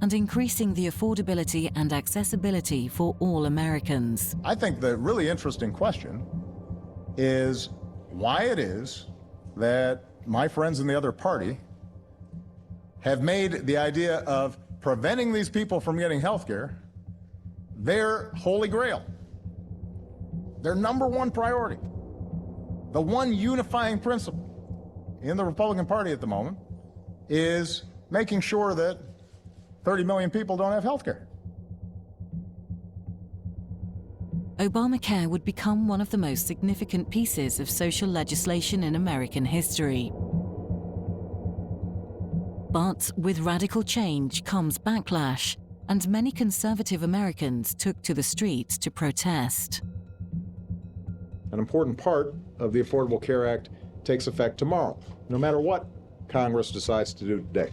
and increasing the affordability and accessibility for all Americans. I think the really interesting question is why it is that my friends in the other party have made the idea of preventing these people from getting health care their holy grail, their number one priority. The one unifying principle in the Republican Party at the moment is making sure that 30 million people don't have health care. Obamacare would become one of the most significant pieces of social legislation in American history. But with radical change comes backlash, and many conservative Americans took to the streets to protest. An important part of the Affordable Care Act takes effect tomorrow, no matter what Congress decides to do today.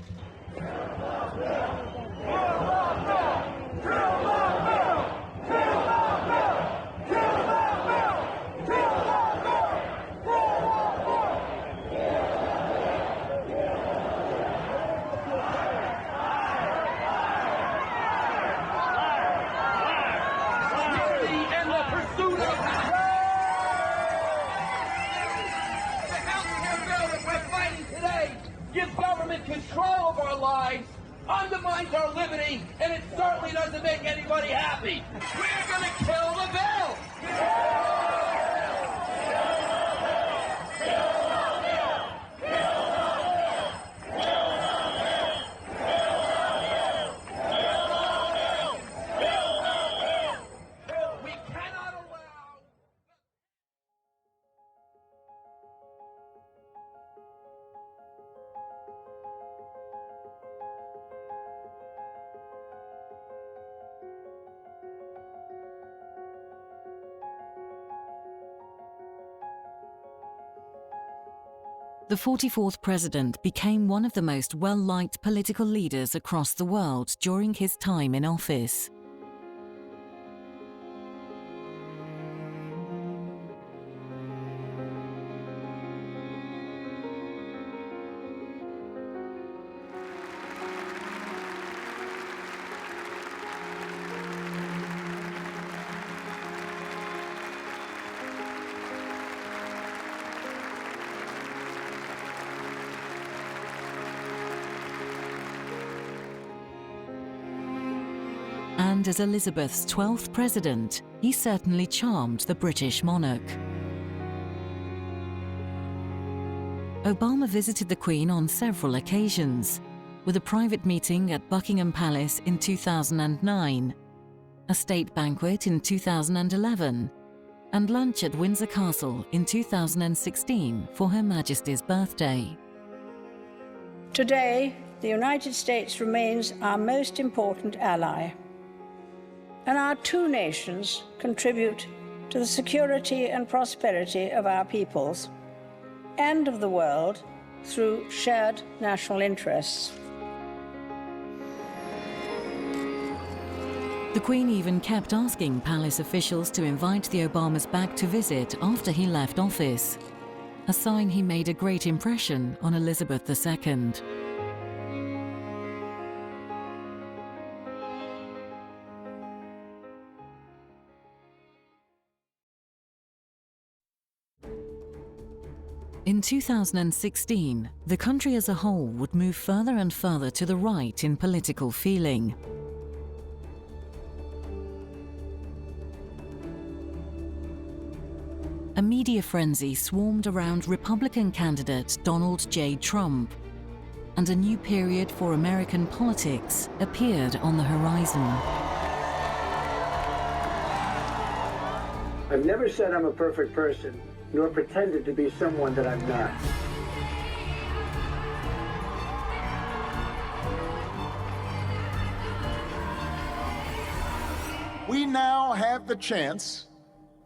Control of our lives, undermines our liberty, and it certainly doesn't make anybody happy. We're going to kill the bill! The 44th president became one of the most well-liked political leaders across the world during his time in office. And as Elizabeth's 12th president, he certainly charmed the British monarch. Obama visited the Queen on several occasions, with a private meeting at Buckingham Palace in 2009. a state banquet in 2011, and lunch at Windsor Castle in 2016 for Her Majesty's birthday. Today, the United States remains our most important ally, and our two nations contribute to the security and prosperity of our peoples and of the world through shared national interests. The Queen even kept asking palace officials to invite the Obamas back to visit after he left office, a sign he made a great impression on Elizabeth II. In 2016, the country as a whole would move further and further to the right in political feeling. A media frenzy swarmed around Republican candidate Donald J. Trump, and a new period for American politics appeared on the horizon. I've never said I'm a perfect person, nor pretended to be someone that I'm not. We now have the chance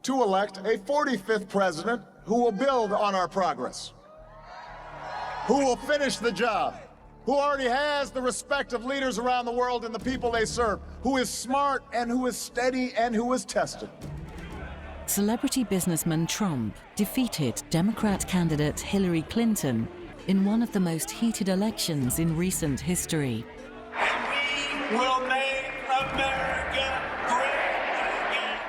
to elect a 45th president who will build on our progress, who will finish the job, who already has the respect of leaders around the world and the people they serve, who is smart and who is steady and who is tested. Celebrity businessman Trump defeated Democrat candidate Hillary Clinton in one of the most heated elections in recent history. We'll make America great again.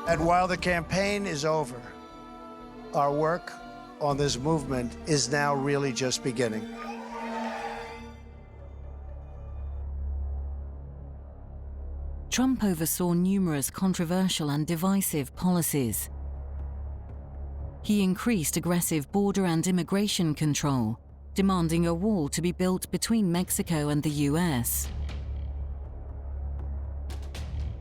And while the campaign is over, our work on this movement is now really just beginning. Trump oversaw numerous controversial and divisive policies. He increased aggressive border and immigration control, demanding a wall to be built between Mexico and the US.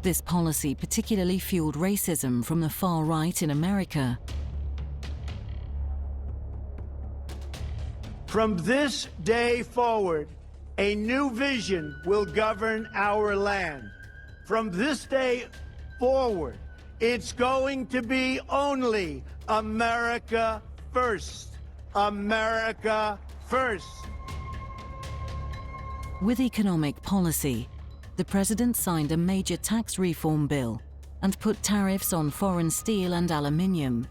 This policy particularly fueled racism from the far right in America. From this day forward, a new vision will govern our land. From this day forward, it's going to be only America first. America first. With economic policy, the president signed a major tax reform bill and put tariffs on foreign steel and aluminium.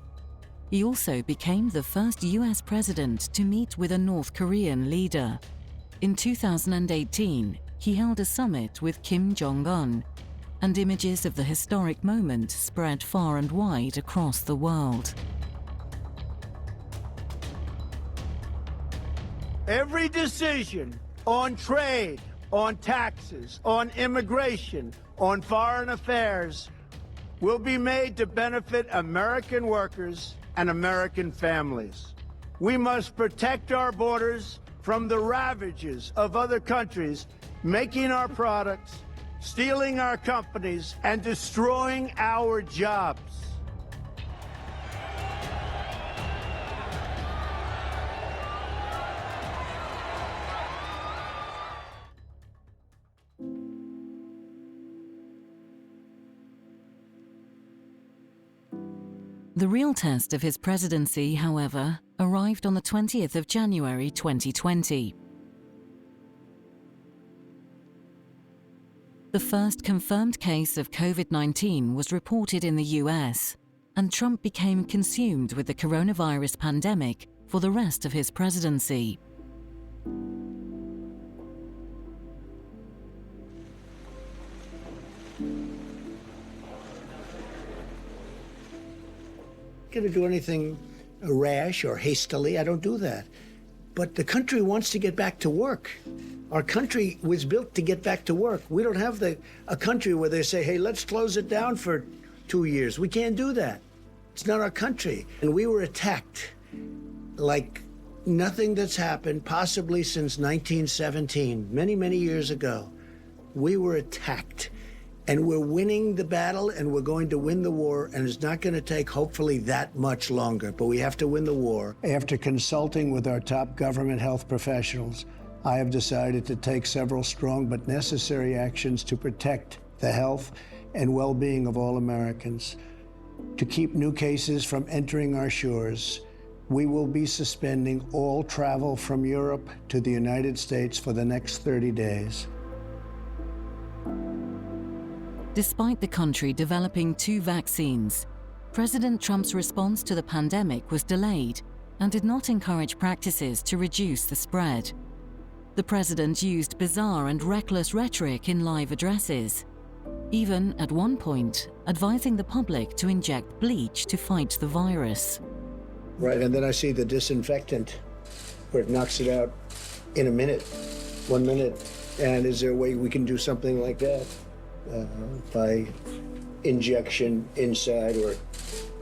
He also became the first US president to meet with a North Korean leader. In 2018, he held a summit with Kim Jong-un, and images of the historic moment spread far and wide across the world. Every decision on trade, on taxes, on immigration, on foreign affairs will be made to benefit American workers and American families. We must protect our borders from the ravages of other countries making our products, stealing our companies, and destroying our jobs. The real test of his presidency, however, arrived on the 20th of January 2020. The first confirmed case of COVID-19 was reported in the US, and Trump became consumed with the coronavirus pandemic for the rest of his presidency. Going to do anything rash or hastily. I don't do that. But the country wants to get back to work. Our country was built to get back to work. We don't have a country where they say, hey, let's close it down for 2 years. We can't do that. It's not our country. And we were attacked like nothing that's happened, possibly since 1917, many, many years ago. We were attacked, and we're winning the battle, and we're going to win the war, and it's not going to take, hopefully, that much longer, but we have to win the war. After consulting with our top government health professionals, I have decided to take several strong but necessary actions to protect the health and well-being of all Americans. To keep new cases from entering our shores, we will be suspending all travel from Europe to the United States for the next 30 days. Despite the country developing 2 vaccines, President Trump's response to the pandemic was delayed and did not encourage practices to reduce the spread. The president used bizarre and reckless rhetoric in live addresses, even at one point advising the public to inject bleach to fight the virus. Right, and then I see the disinfectant where it knocks it out in a minute, 1 minute. And is there a way we can do something like that by injection inside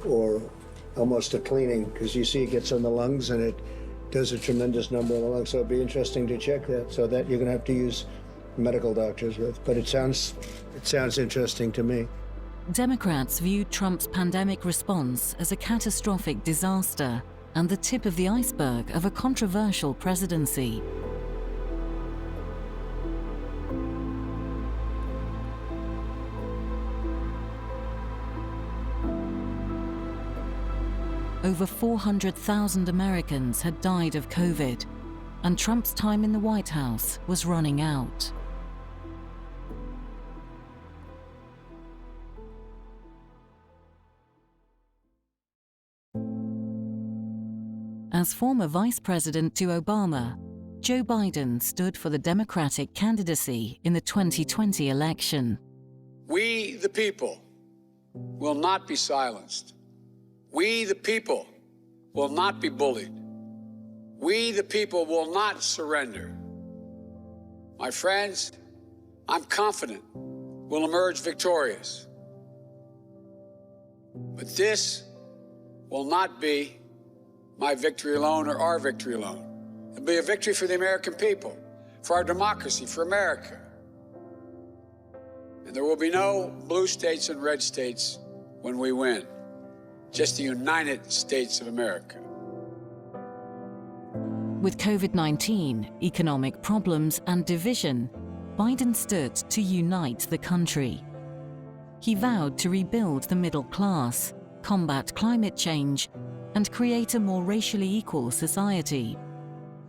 or almost a cleaning? Because you see it gets on the lungs and it does a tremendous number on the lungs. So it'd be interesting to check that. So that you're going to have to use medical doctors with. But it sounds interesting to me. Democrats viewed Trump's pandemic response as a catastrophic disaster and the tip of the iceberg of a controversial presidency. Over 400,000 Americans had died of COVID, and Trump's time in the White House was running out. As former vice president to Obama, Joe Biden stood for the Democratic candidacy in the 2020 election. We, the people, will not be silenced. We, the people, will not be bullied. We, the people, will not surrender. My friends, I'm confident we'll emerge victorious. But this will not be my victory alone or our victory alone. It'll be a victory for the American people, for our democracy, for America. And there will be no blue states and red states when we win. Just the United States of America. With COVID-19, economic problems and division, Biden stood to unite the country. He vowed to rebuild the middle class, combat climate change, and create a more racially equal society.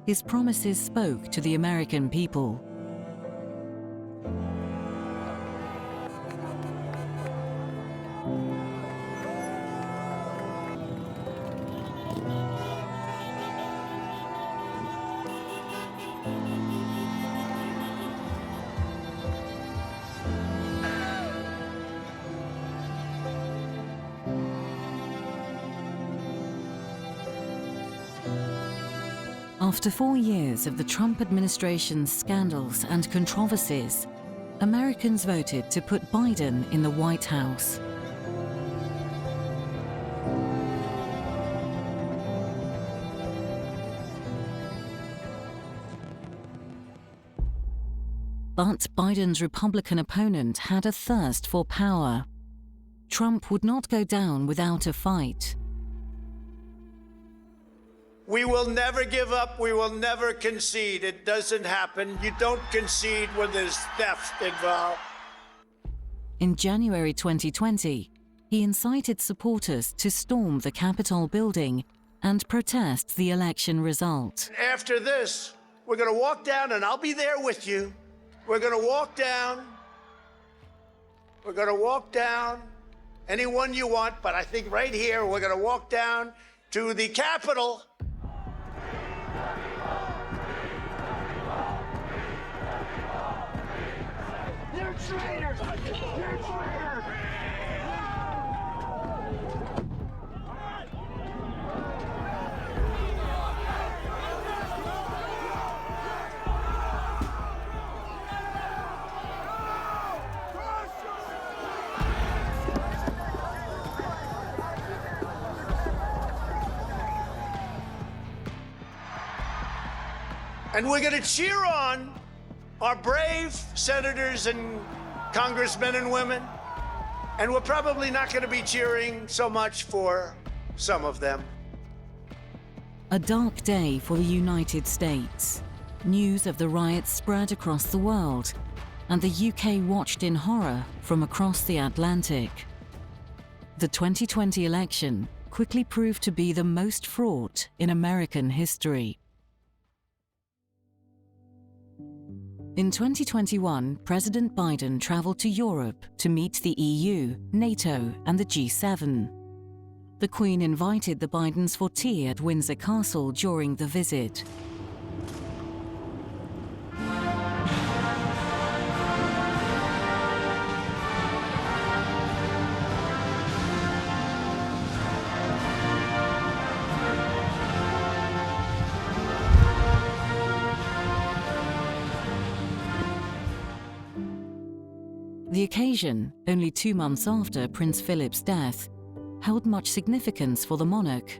His promises spoke to the American people. After 4 years of the Trump administration's scandals and controversies, Americans voted to put Biden in the White House. But Biden's Republican opponent had a thirst for power. Trump would not go down without a fight. We will never give up. We will never concede. It doesn't happen. You don't concede when there's theft involved. In January 2020, he incited supporters to storm the Capitol building and protest the election result. After this, we're going to walk down, and I'll be there with you. We're going to walk down. We're going to walk down anyone you want, but I think right here, we're going to walk down to the Capitol. You're traitors! You're traitors! And we're going to cheer on our brave senators and congressmen and women. And we're probably not going to be cheering so much for some of them. A dark day for the United States. News of the riots spread across the world, and the UK watched in horror from across the Atlantic. The 2020 election quickly proved to be the most fraught in American history. In 2021, President Biden traveled to Europe to meet the EU, NATO, and the G7. The Queen invited the Bidens for tea at Windsor Castle during the visit. The occasion, only 2 months after Prince Philip's death, held much significance for the monarch,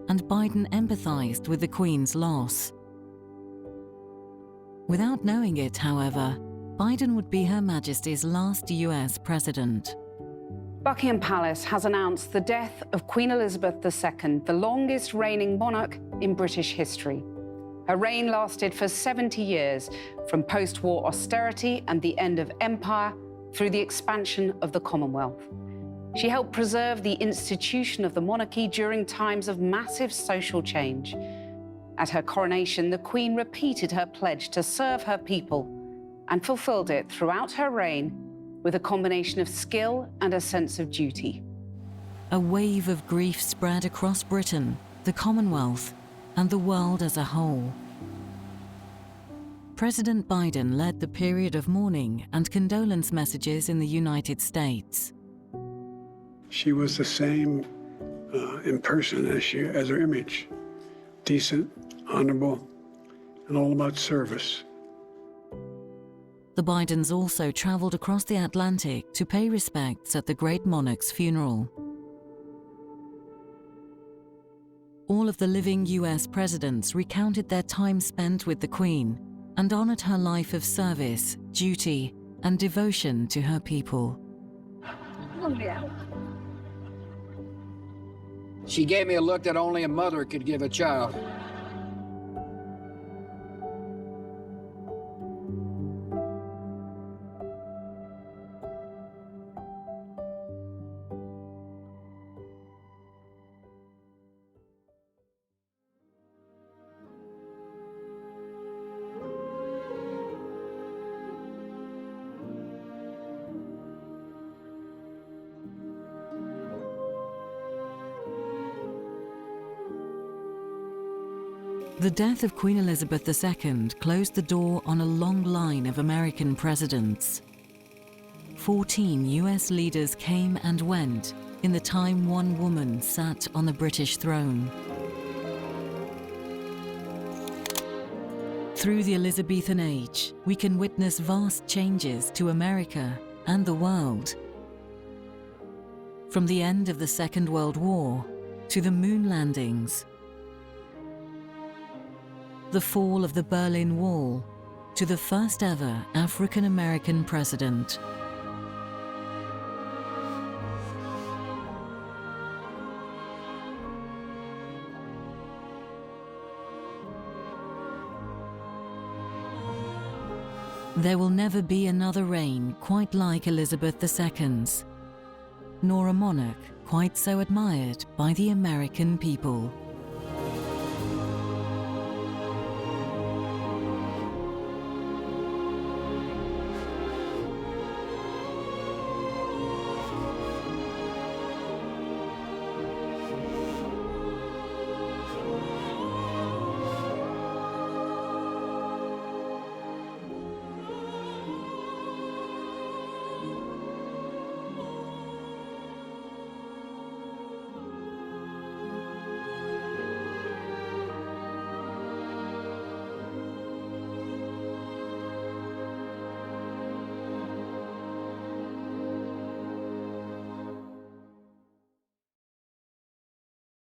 and Biden empathized with the Queen's loss. Without knowing it, however, Biden would be Her Majesty's last US president. Buckingham Palace has announced the death of Queen Elizabeth II, the longest reigning monarch in British history. Her reign lasted for 70 years, from post-war austerity and the end of empire through the expansion of the Commonwealth. She helped preserve the institution of the monarchy during times of massive social change. At her coronation, the Queen repeated her pledge to serve her people and fulfilled it throughout her reign with a combination of skill and a sense of duty. A wave of grief spread across Britain, the Commonwealth, and the world as a whole. President Biden led the period of mourning and condolence messages in the United States. She was the same in person as her image. Decent, honorable, and all about service. The Bidens also traveled across the Atlantic to pay respects at the great monarch's funeral. All of the living US presidents recounted their time spent with the Queen and honored her life of service, duty, and devotion to her people. She gave me a look that only a mother could give a child. The death of Queen Elizabeth II closed the door on a long line of American presidents. 14 US leaders came and went in the time one woman sat on the British throne. Through the Elizabethan age, we can witness vast changes to America and the world. From the end of the Second World War to the moon landings, the fall of the Berlin Wall, to the first ever African-American president. There will never be another reign quite like Elizabeth II's, nor a monarch quite so admired by the American people.